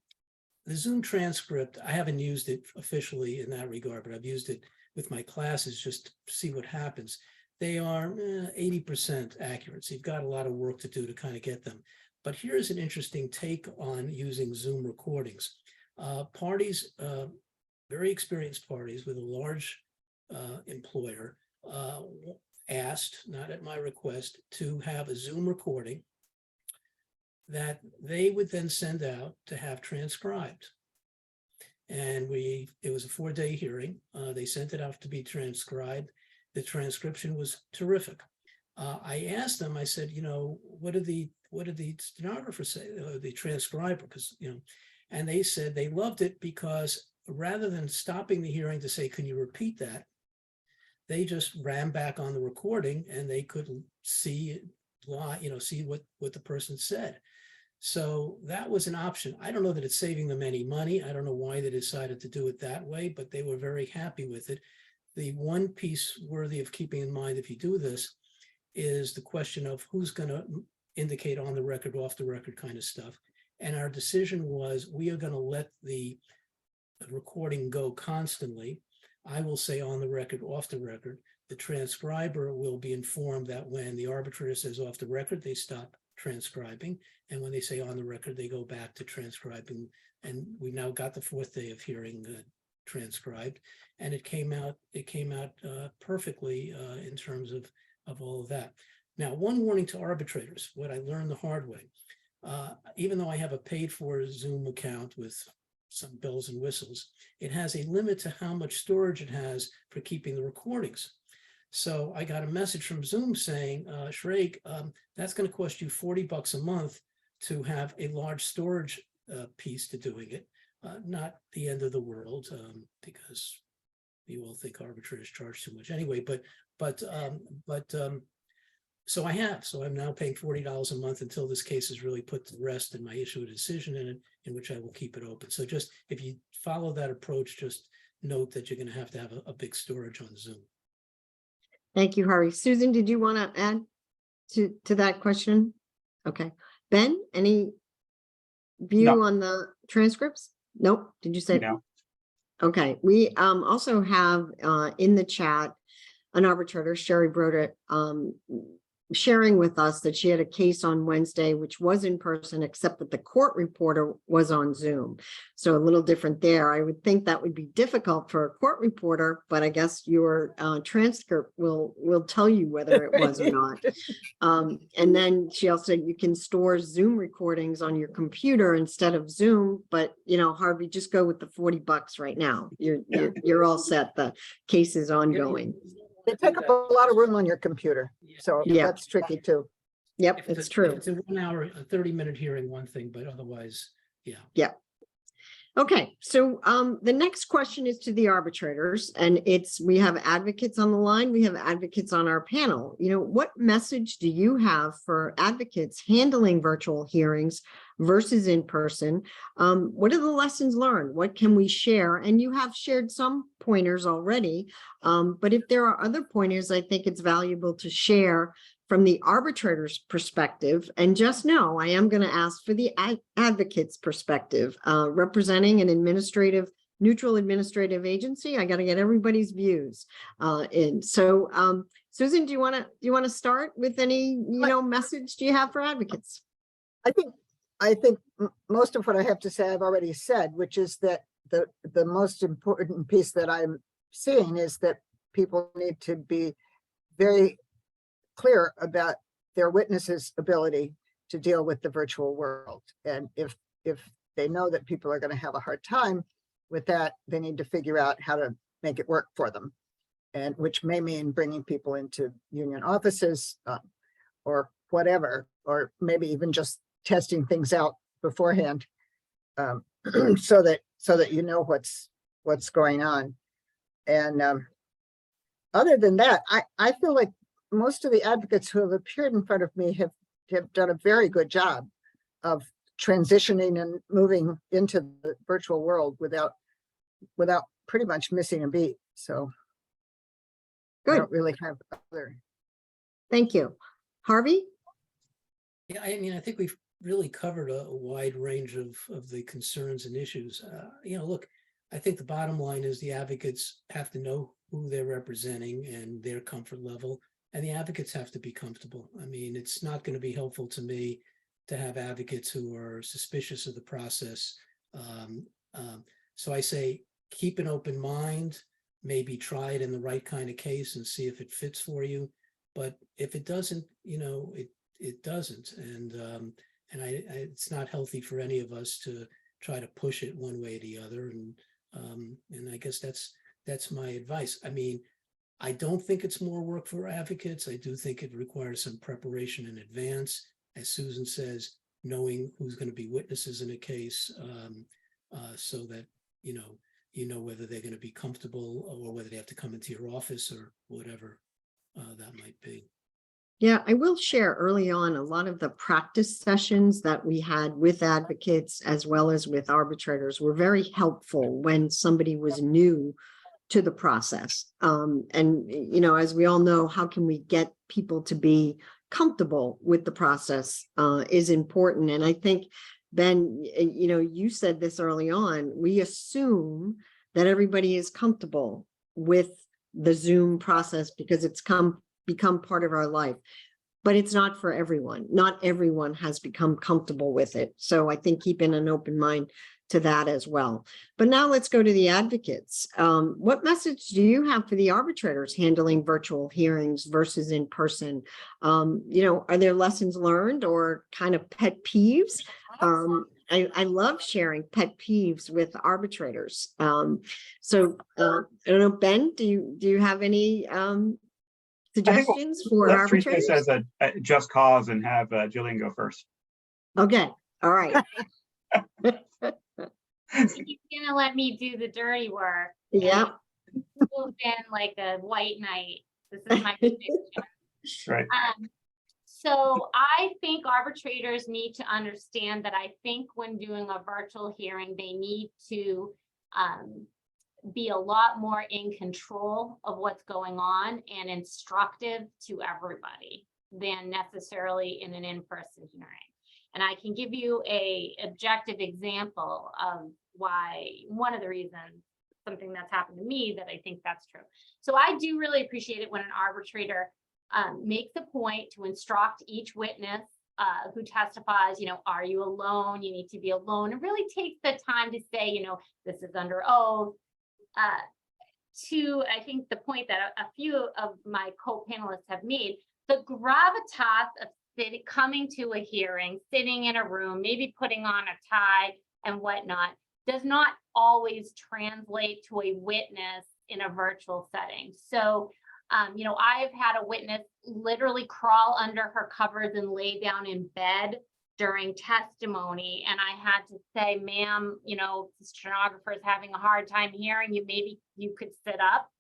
H: Zoom transcript, I haven't used it officially in that regard, but I've used it with my classes just to see what happens. They are 80% accurate. So you've got a lot of work to do to kind of get them. But here's an interesting take on using Zoom recordings. Parties, very experienced parties with a large employer asked, not at my request, to have a Zoom recording that they would then send out to have transcribed. And it was a 4-day hearing. They sent it out to be transcribed. The transcription was terrific. I asked them, I said, you know, what did the stenographer say, the transcriber, because, you know, and they said they loved it because rather than stopping the hearing to say, can you repeat that? They just ran back on the recording and they could see, you know, see what the person said. So that was an option. I don't know that it's saving them any money. I don't know why they decided to do it that way, but they were very happy with it. The one piece worthy of keeping in mind if you do this is the question of who's going to indicate on the record, off the record kind of stuff. And our decision was we are going to let the recording go constantly. I will say on the record, off the record. The transcriber will be informed that when the arbitrator says off the record, they stop transcribing. And when they say on the record, they go back to transcribing. And we now got the 4th day of hearing transcribed. And it came out perfectly in terms of all of that. Now, one warning to arbitrators, what I learned the hard way, even though I have a paid for Zoom account with some bells and whistles, it has a limit to how much storage it has for keeping the recordings. So I got a message from Zoom saying, Shrage, that's going to cost you $40 a month to have a large storage piece to doing it. Not the end of the world, because you all think arbitrators charge too much anyway, but so I'm now paying $40 a month until this case is really put to rest and I issue a decision in it, in which I will keep it open. So just, if you follow that approach, just note that you're going to have a big storage on Zoom.
D: Thank you, Harvey. Susan, did you want to add to that question? Okay. Ben, any view
E: No.
D: on the transcripts? Nope. Did you say?
E: No.
D: Okay. We also have in the chat an arbitrator, Sherry Broder, sharing with us that she had a case on Wednesday, which was in person, except that the court reporter was on Zoom. So a little different there. I would think that would be difficult for a court reporter, but I guess your transcript will tell you whether it was or not. And then she also said you can store Zoom recordings on your computer instead of Zoom, but you know, Harvey, just go with the $40 right now. You're all set. The case is ongoing.
G: They take up a lot of room on your computer, so
D: Yeah.
G: that's tricky too.
D: Yep,
H: If
D: it's true.
H: If it's a 1 hour, a 30-minute hearing, one thing, but otherwise, yeah.
D: Yeah. Okay, so the next question is to the arbitrators, and we have advocates on the line, we have advocates on our panel. You know, what message do you have for advocates handling virtual hearings versus in person? What are the lessons learned? What can we share? And you have shared some pointers already, but if there are other pointers, I think it's valuable to share from the arbitrator's perspective. And just know, I am going to ask for the advocate's perspective, representing an neutral administrative agency. I got to get everybody's views in. So, Susan, do you want to start with any, message do you have for advocates?
G: I think most of what I have to say, I've already said, which is that the most important piece that I'm seeing is that people need to be very clear about their witnesses' ability to deal with the virtual world. And if they know that people are going to have a hard time with that, they need to figure out how to make it work for them. And which may mean bringing people into union offices or whatever, or maybe even just testing things out beforehand so that you know what's going on. And other than that, I feel like most of the advocates who have appeared in front of me have done a very good job of transitioning and moving into the virtual world without pretty much missing a beat. So I
D: Good.
G: don't really have other.
D: Thank you. Harvey?
H: Yeah, I mean, I think we've really covered a wide range of the concerns and issues. Look, I think the bottom line is the advocates have to know who they're representing and their comfort level, and the advocates have to be comfortable. I mean, it's not going to be helpful to me to have advocates who are suspicious of the process. So I say, keep an open mind, maybe try it in the right kind of case and see if it fits for you. But if it doesn't, it doesn't. And it's not healthy for any of us to try to push it one way or the other. And I guess that's my advice. I mean, I don't think it's more work for advocates. I do think it requires some preparation in advance. As Susan says, knowing who's going to be witnesses in a case so that, whether they're going to be comfortable or whether they have to come into your office or whatever that might be.
D: Yeah, I will share early on a lot of the practice sessions that we had with advocates as well as with arbitrators were very helpful when somebody was new to the process. As we all know, how can we get people to be comfortable with the process is important. And I think, Ben, you said this early on, we assume that everybody is comfortable with the Zoom process because it's become part of our life, but it's not for everyone. Not everyone has become comfortable with it. So I think keeping an open mind to that as well. But now let's go to the advocates. What message do you have for the arbitrators handling virtual hearings versus in person? Are there lessons learned or kind of pet peeves? I love sharing pet peeves with arbitrators. So I don't know, Ben, do you have any suggestions for
E: Let's treat
D: arbitrators?
E: this as a just cause and have Jillian go first.
D: Okay, all right.
F: He's gonna let me do the dirty work.
D: Yeah.
F: It's been like a white knight. This is my conviction.
E: Right.
F: So I think arbitrators need to understand that I think when doing a virtual hearing, they need to be a lot more in control of what's going on and instructive to everybody than necessarily in an in-person hearing. And I can give you a objective example of why, one of the reasons, something that's happened to me that I think that's true. So I do really appreciate it when an arbitrator makes a point to instruct each witness who testifies, are you alone? You need to be alone. And really takes the time to say, this is under oath. To, I think the point that a few of my co-panelists have made, the gravitas of coming to a hearing, sitting in a room, maybe putting on a tie and whatnot, does not always translate to a witness in a virtual setting. So, I've had a witness literally crawl under her covers and lay down in bed during testimony, and I had to say, ma'am, you know, the stenographer is having a hard time hearing you, maybe you could sit up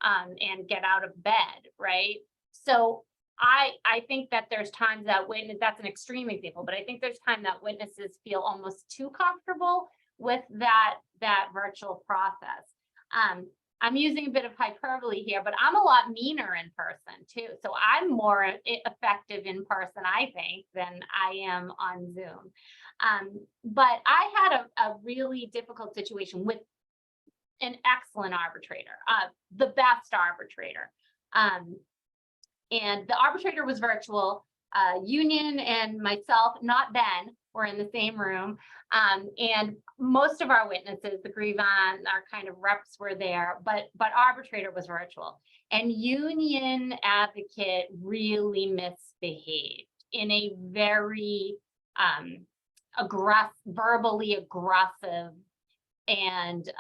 F: and get out of bed, right? So I think that there's times that witness, that's an extreme example, but I think there's time that witnesses feel almost too comfortable with that virtual process. I'm using a bit of hyperbole here, but I'm a lot meaner in person too. So I'm more effective in person, I think, than I am on Zoom. But I had a really difficult situation with an excellent arbitrator, the best arbitrator. And the arbitrator was virtual. Union and myself, not Ben, were in the same room. And most of our witnesses, the grievance, our kind of reps were there, but arbitrator was virtual. And union advocate really misbehaved in a very verbally aggressive and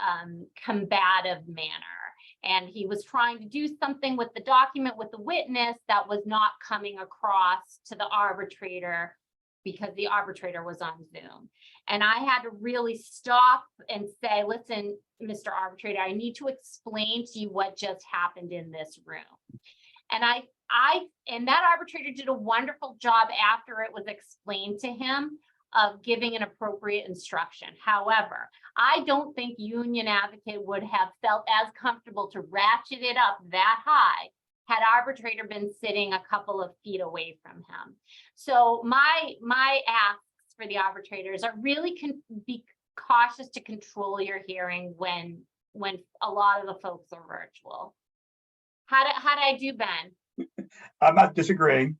F: combative manner. And he was trying to do something with the document with the witness that was not coming across to the arbitrator because the arbitrator was on Zoom. And I had to really stop and say, listen, Mr. Arbitrator, I need to explain to you what just happened in this room. And and that arbitrator did a wonderful job after it was explained to him of giving an appropriate instruction. However, I don't think union advocate would have felt as comfortable to ratchet it up that high had arbitrator been sitting a couple of feet away from him. So my asks for the arbitrators are really be cautious to control your hearing when a lot of the folks are virtual. How did I do, Ben?
E: I'm not disagreeing.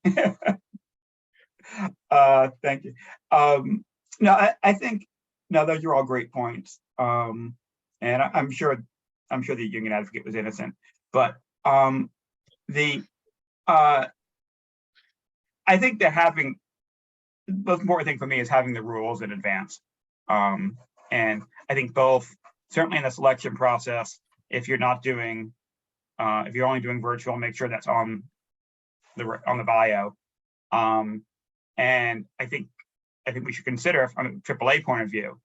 E: Thank you. No, I think, no, those are all great points. And I'm sure the union advocate was innocent, but I think that having, the most important thing for me is having the rules in advance. And I think both, certainly in the selection process, if you're not doing, if you're only doing virtual, make sure that's on the bio. And I think we should consider, from a AAA point of view,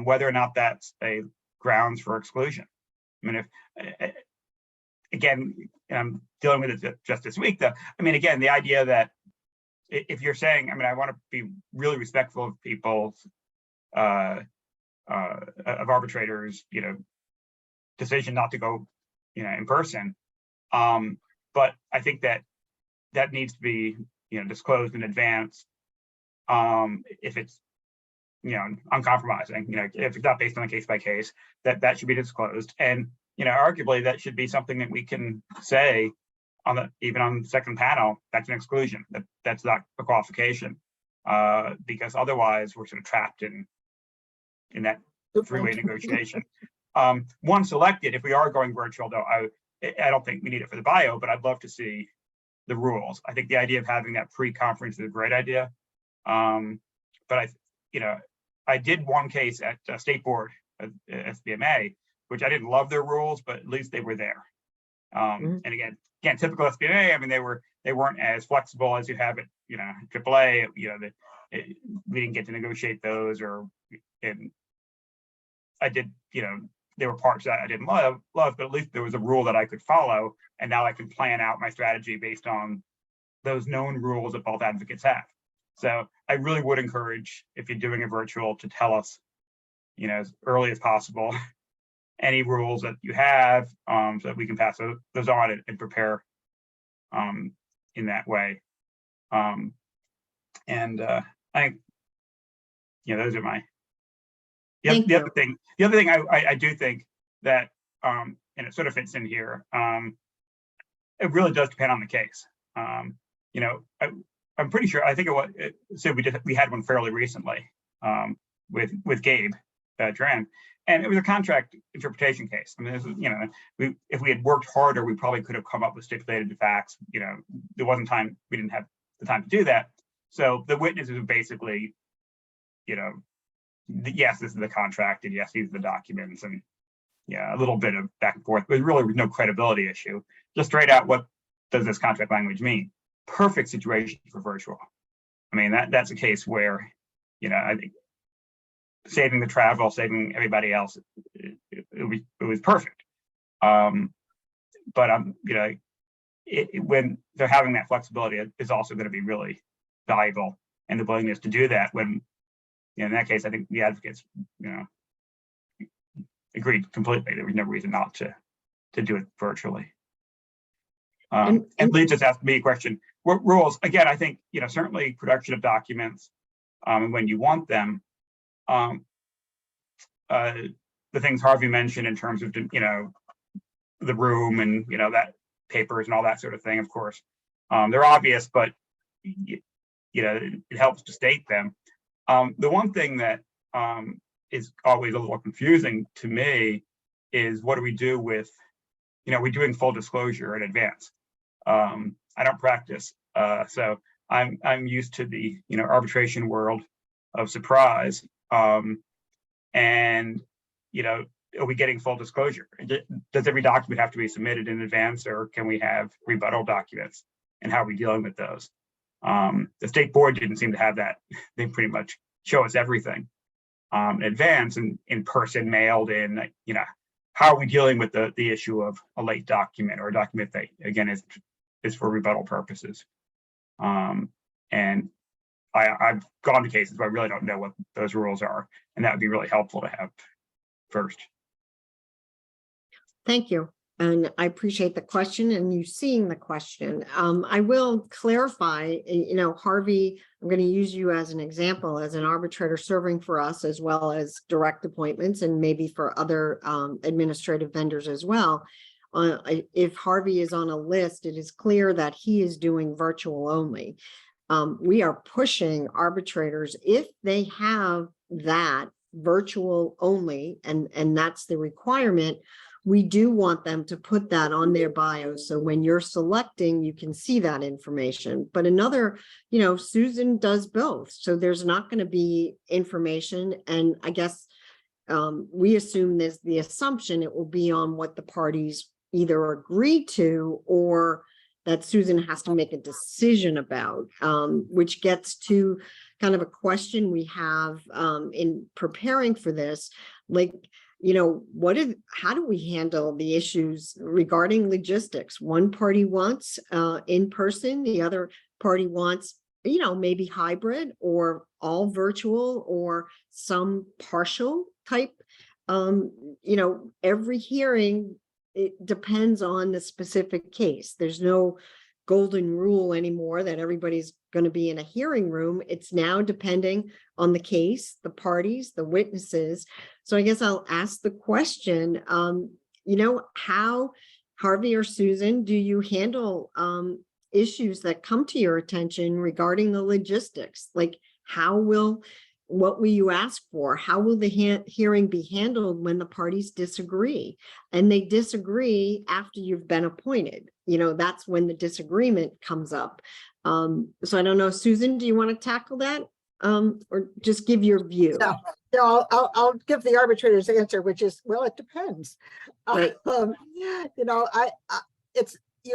E: whether or not that's a grounds for exclusion. I mean, if again, I'm dealing with it just this week, though. I mean, again, the idea that if you're saying, I mean, I want to be really respectful of people's of arbitrators, you know, decision not to go, you know, in person. But I think that needs to be, you know, disclosed in advance. If it's, you know, uncompromising, you know, if it's not based on a case by case, that should be disclosed. And, you know, arguably that should be something that we can say on even on the second panel, that's an exclusion, that's not a qualification, because otherwise we're sort of trapped in that three-way negotiation. Once selected, if we are going virtual, though, I don't think we need it for the bio, but I'd love to see the rules. I think the idea of having that pre-conference is a great idea. But I did one case at State Board at SBMA, which I didn't love their rules, but at least they were there. And again, typical SBMA. I mean, they weren't as flexible as you have at, you know, AAA. You know, we didn't get to negotiate those, and I did. You know, there were parts that I didn't love, but at least there was a rule that I could follow, and now I can plan out my strategy based on those known rules that both advocates have. So I really would encourage, if you're doing a virtual, to tell us, you know, as early as possible, any rules that you have, so that we can pass those on and prepare in that way. I think, you know, those are my, the other thing I do think that, and it sort of fits in here, it really does depend on the case. You know, I'm pretty sure, I think we had one fairly recently with Gabe Duran, and it was a contract interpretation case. I mean, this was, you know, if we had worked harder, we probably could have come up with stipulated facts. You know, there wasn't time, we didn't have the time to do that. So the witnesses were basically, you know, yes, this is the contract, and yes, these are the documents, and yeah, a little bit of back and forth, but really no credibility issue. Just straight out, what does this contract language mean? Perfect situation for virtual. I mean, that's a case where, I think saving the travel, saving everybody else, it was perfect. But when they're having that flexibility, it's also going to be really valuable, and the willingness to do that when, in that case, I think the advocates, agreed completely. There was no reason not to do it virtually. And Lee just asked me a question. What rules? Again, I think, certainly production of documents, and when you want them, the things Harvey mentioned in terms of, the room and, that papers and all that sort of thing, of course, they're obvious, but, it helps to state them. The one thing that is always a little confusing to me is what do we do with, we're doing full disclosure in advance. I don't practice, so I'm used to the arbitration world of surprise, and are we getting full disclosure? Does every document have to be submitted in advance, or can we have rebuttal documents, and how are we dealing with those? The state board didn't seem to have that. They pretty much show us everything in advance and in person, mailed in. How are we dealing with the issue of a late document, or a document that again is for rebuttal purposes? And I've gone to cases where I really don't know what those rules are, and that would be really helpful to have first.
D: Thank you. And I appreciate the question and you seeing the question. I will clarify, Harvey, I'm going to use you as an example, as an arbitrator serving for us, as well as direct appointments, and maybe for other administrative vendors as well. If Harvey is on a list, it is clear that he is doing virtual only. We are pushing arbitrators, if they have that virtual only, and that's the requirement, we do want them to put that on their bio. So when you're selecting, you can see that information. But another, Susan does both. So there's not going to be information. And I guess we assume there's the assumption it will be on what the parties either agree to, or that Susan has to make a decision about, which gets to kind of a question we have in preparing for this, like, how do we handle the issues regarding logistics? One party wants in person, the other party wants, maybe hybrid or all virtual or some partial type. Every hearing, it depends on the specific case. There's no golden rule anymore that everybody's going to be in a hearing room. It's now depending on the case, the parties, the witnesses. So I guess I'll ask the question, how, Harvey or Susan, do you handle issues that come to your attention regarding the logistics? Like, what will you ask for? How will the hearing be handled when the parties disagree? And they disagree after you've been appointed. That's when the disagreement comes up. So I don't know, Susan, do you want to tackle that? Or just give your view?
G: No, I'll give the arbitrator's answer, which is, well, it depends.
D: Right.
G: You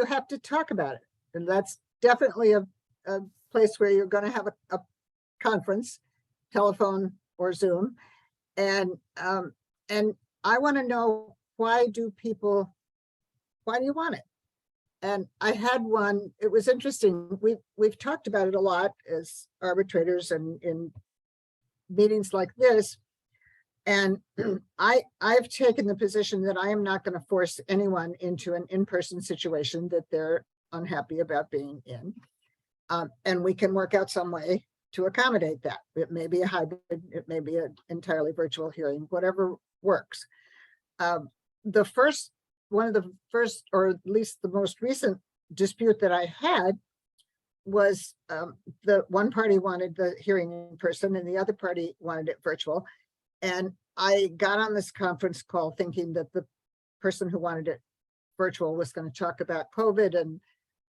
G: have to talk about it. And that's definitely a place where you're going to have a conference, telephone or Zoom. And I want to know, why do you want it? And I had one, it was interesting. We've talked about it a lot as arbitrators and in meetings like this. And I've taken the position that I am not going to force anyone into an in-person situation that they're unhappy about being in. And we can work out some way to accommodate that. It may be a hybrid, it may be an entirely virtual hearing, whatever works. One of the first, or at least the most recent dispute that I had was the one party wanted the hearing in person and the other party wanted it virtual. And I got on this conference call thinking that the person who wanted it virtual was going to talk about COVID and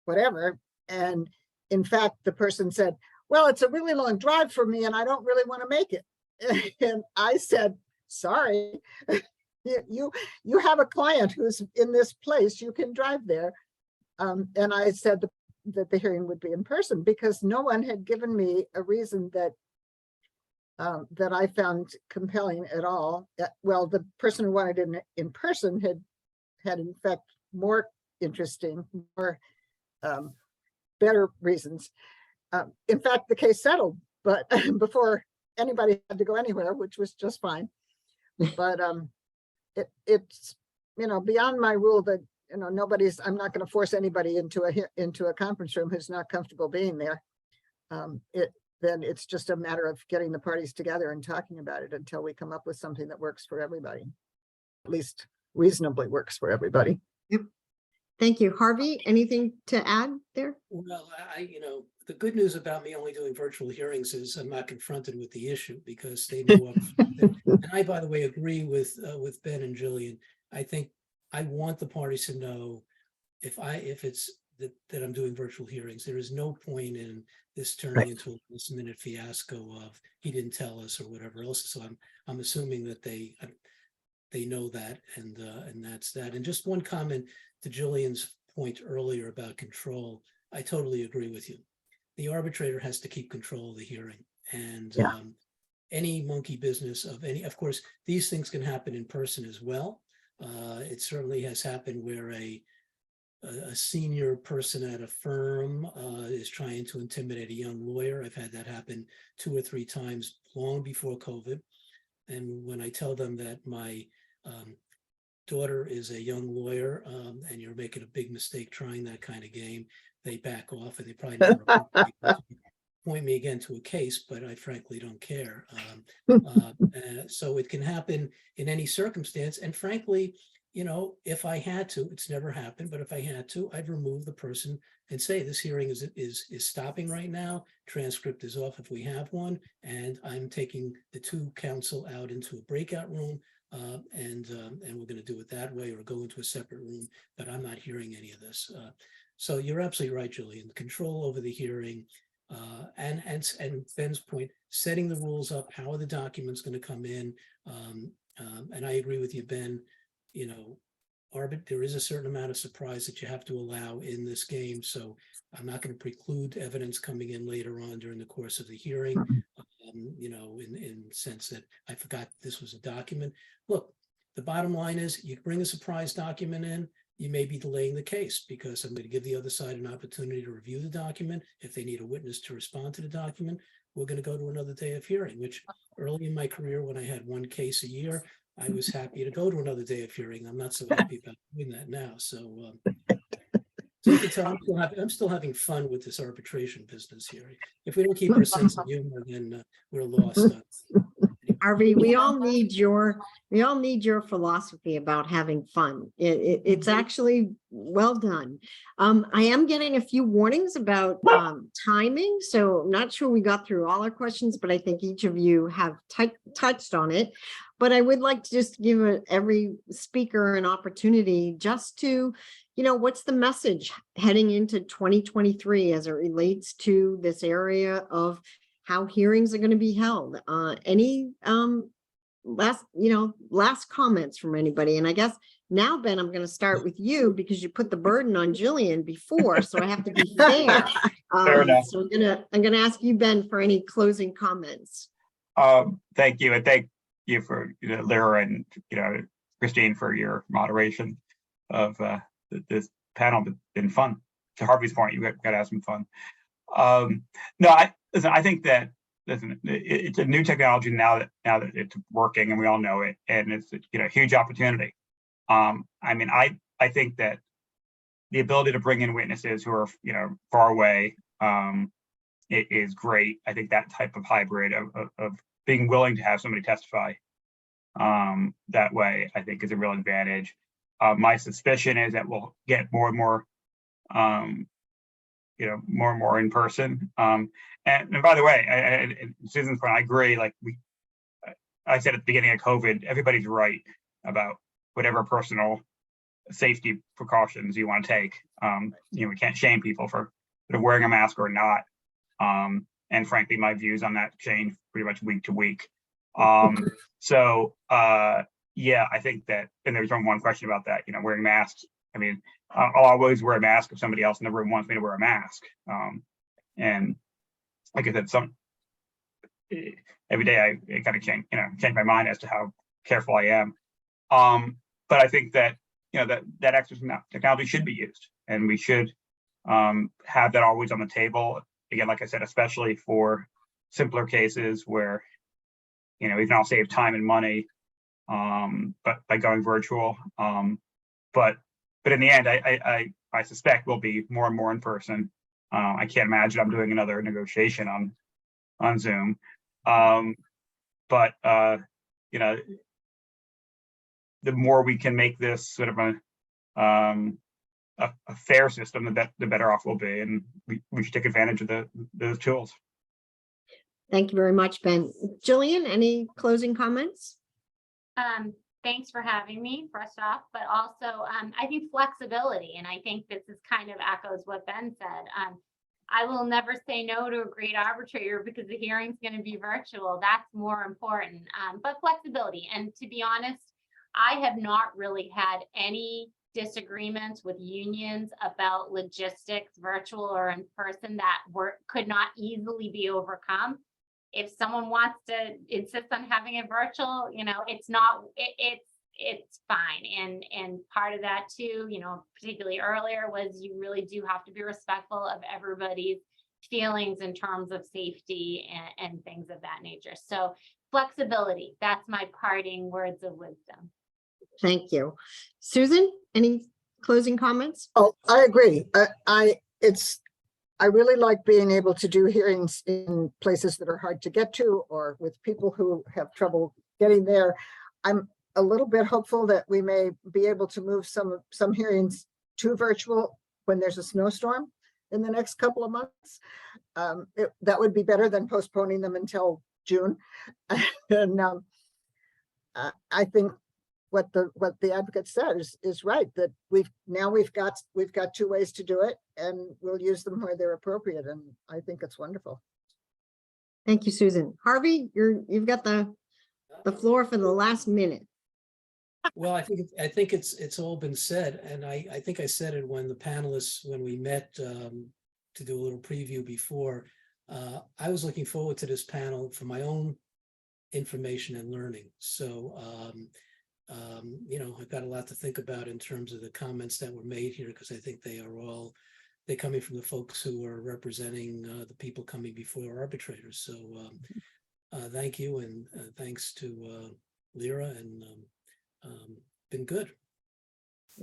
G: whatever. And in fact, the person said, well, it's a really long drive for me and I don't really want to make it. And I said, sorry, you have a client who's in this place, you can drive there. And I said, that the hearing would be in person, because no one had given me a reason that that I found compelling at all. Well, the person who wanted it in person had in fact more interesting, more better reasons. In fact, the case settled, but before anybody had to go anywhere, which was just fine. But it's, you know, beyond my rule that, you know, I'm not going to force anybody into a conference room who's not comfortable being there. Then it's just a matter of getting the parties together and talking about it until we come up with something that works for everybody, at least reasonably works for everybody.
D: Yep. Thank you. Harvey, anything to add there?
H: Well, you know, the good news about me only doing virtual hearings is I'm not confronted with the issue because they know. And I, by the way, agree with Ben and Jillian. I think I want the parties to know if it's that I'm doing virtual hearings. There is no point in this turning into a last minute fiasco of he didn't tell us or whatever else. So I'm assuming that they know that, and that's that. And just one comment to Jillian's point earlier about control. I totally agree with you. The arbitrator has to keep control of the hearing, and any monkey business of course, these things can happen in person as well. It certainly has happened where a senior person at a firm is trying to intimidate a young lawyer. I've had that happen 2 or 3 times long before COVID. And when I tell them that my daughter is a young lawyer and you're making a big mistake trying that kind of game, they back off and they probably never point me again to a case, but I frankly don't care. So it can happen in any circumstance. And frankly, you know, if I had to, it's never happened, but if I had to, I'd remove the person and say this hearing is stopping right now. Transcript is off if we have one, and I'm taking the 2 counsel out into a breakout room, and we're going to do it that way, or go into a separate room. But I'm not hearing any of this. So you're absolutely right, Jillian. Control over the hearing, and Ben's point, setting the rules up. How are the documents going to come in? And I agree with you, Ben. You know, there is a certain amount of surprise that you have to allow in this game. So I'm not going to preclude evidence coming in later on during the course of the hearing, you know, in the sense that I forgot this was a document. Look, the bottom line is you bring a surprise document in, you may be delaying the case because I'm going to give the other side an opportunity to review the document. If they need a witness to respond to the document, we're going to go to another day of hearing, which early in my career, when I had 1 case a year, I was happy to go to another day of hearing. I'm not so happy about doing that now. So, so you can tell I'm still having fun with this arbitration business here. If we don't keep our sense of humor, then we're lost.
D: Harvey, we all need your philosophy about having fun. It's actually well done. I am getting a few warnings about timing, so I'm not sure we got through all our questions, but I think each of you have touched on it. But I would like to just give every speaker an opportunity just to, you know, what's the message heading into 2023 as it relates to this area of how hearings are going to be held? Any last comments from anybody? And I guess now, Ben, I'm going to start with you because you put the burden on Jillian before, so I have to be fair.
E: Fair enough.
D: So I'm gonna ask you, Ben, for any closing comments.
E: Thank you, and thank you for Lera and Christine for your moderation of this panel. It's been fun. To Harvey's point, you got to have some fun. No, I think that it's a new technology now that it's working and we all know it, and it's a huge opportunity. I mean, I think that the ability to bring in witnesses who are far away it is great. I think that type of hybrid of being willing to have somebody testify that way, I think, is a real advantage. My suspicion is that we'll get more and more more and more in person. And by the way, Susan's point, I agree. Like I said at the beginning of COVID, everybody's right about whatever personal safety precautions you want to take. We can't shame people for wearing a mask or not. And frankly, my views on that change pretty much week to week. So yeah, I think that, and there's one question about that, wearing masks I mean, I'll always wear a mask if somebody else in the room wants me to wear a mask. And like I said, every day I kind of change my mind as to how careful I am. But I think that, that extra technology should be used, and we should have that always on the table. Again, like I said, especially for simpler cases where, we can all save time and money, but by going virtual. But in the end, I suspect we'll be more and more in person. I can't imagine I'm doing another negotiation on Zoom. But the more we can make this sort of a fair system, the better off we'll be, and we should take advantage of those tools.
D: Thank you very much, Ben. Jillian, any closing comments?
F: Thanks for having me, first off, but also I think flexibility, and I think this is kind of echoes what Ben said. I will never say no to a great arbitrator because the hearing's going to be virtual. That's more important. But flexibility, and to be honest, I have not really had any disagreements with unions about logistics, virtual or in person, that could not easily be overcome. If someone wants to insist on having it virtual, it's fine. And part of that too, particularly earlier, was you really do have to be respectful of everybody's feelings in terms of safety and things of that nature. So flexibility, that's my parting words of wisdom.
D: Thank you. Susan, any closing comments?
G: Oh, I agree. I really like being able to do hearings in places that are hard to get to, or with people who have trouble getting there. I'm a little bit hopeful that we may be able to move some hearings to virtual when there's a snowstorm in the next couple of months. That would be better than postponing them until June. And I think what the advocate said is right, that we've got 2 ways to do it, and we'll use them where they're appropriate. And I think it's wonderful.
D: Thank you, Susan. Harvey, you've got the floor for the last minute.
H: Well, I think it's all been said, and I think I said it when the panelists, when we met to do a little preview before. I was looking forward to this panel for my own information and learning. So I've got a lot to think about in terms of the comments that were made here, because I think they're coming from the folks who are representing the people coming before arbitrators. So thank you, and thanks to LERA, and been good.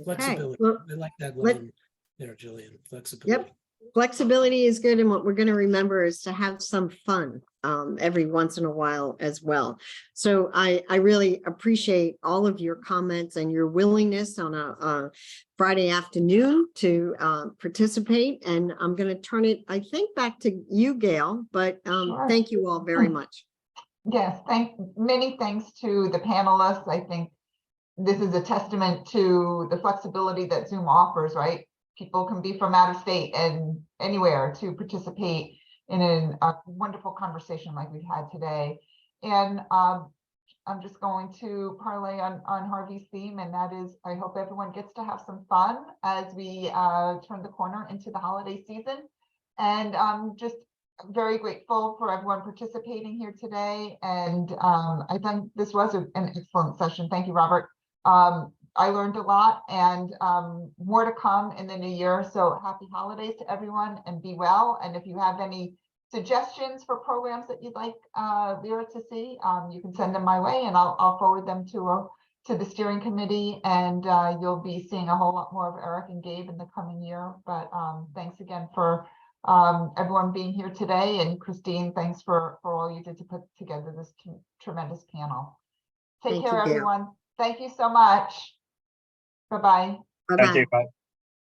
H: Flexibility.
D: Well,
H: I like that line there, Jillian. Flexibility.
D: Yep. Flexibility is good, and what we're going to remember is to have some fun every once in a while as well. So I really appreciate all of your comments and your willingness on a Friday afternoon to participate. And I'm going to turn it, I think, back to you, Gail, but
A: Sure.
D: Thank you all very much.
A: Yes, many thanks to the panelists. I think this is a testament to the flexibility that Zoom offers, right? People can be from out of state and anywhere to participate in a wonderful conversation like we've had today. And I'm just going to parlay on Harvey's theme, and that is, I hope everyone gets to have some fun as we turn the corner into the holiday season. And I'm just very grateful for everyone participating here today. And I think this was an excellent session. Thank you, Robert. I learned a lot, and more to come in the new year. So happy holidays to everyone, and be well. And if you have any suggestions for programs that you'd like LERA to see, you can send them my way, and I'll forward them to the steering committee. And you'll be seeing a whole lot more of Eric and Gabe in the coming year. But thanks again for everyone being here today. And Christine, thanks for all you did to put together this tremendous panel. Take
D: Thank
A: care,
D: you, Gail.
A: everyone. Thank you so much. Bye-bye.
D: Bye-bye.
E: Thank you. Bye.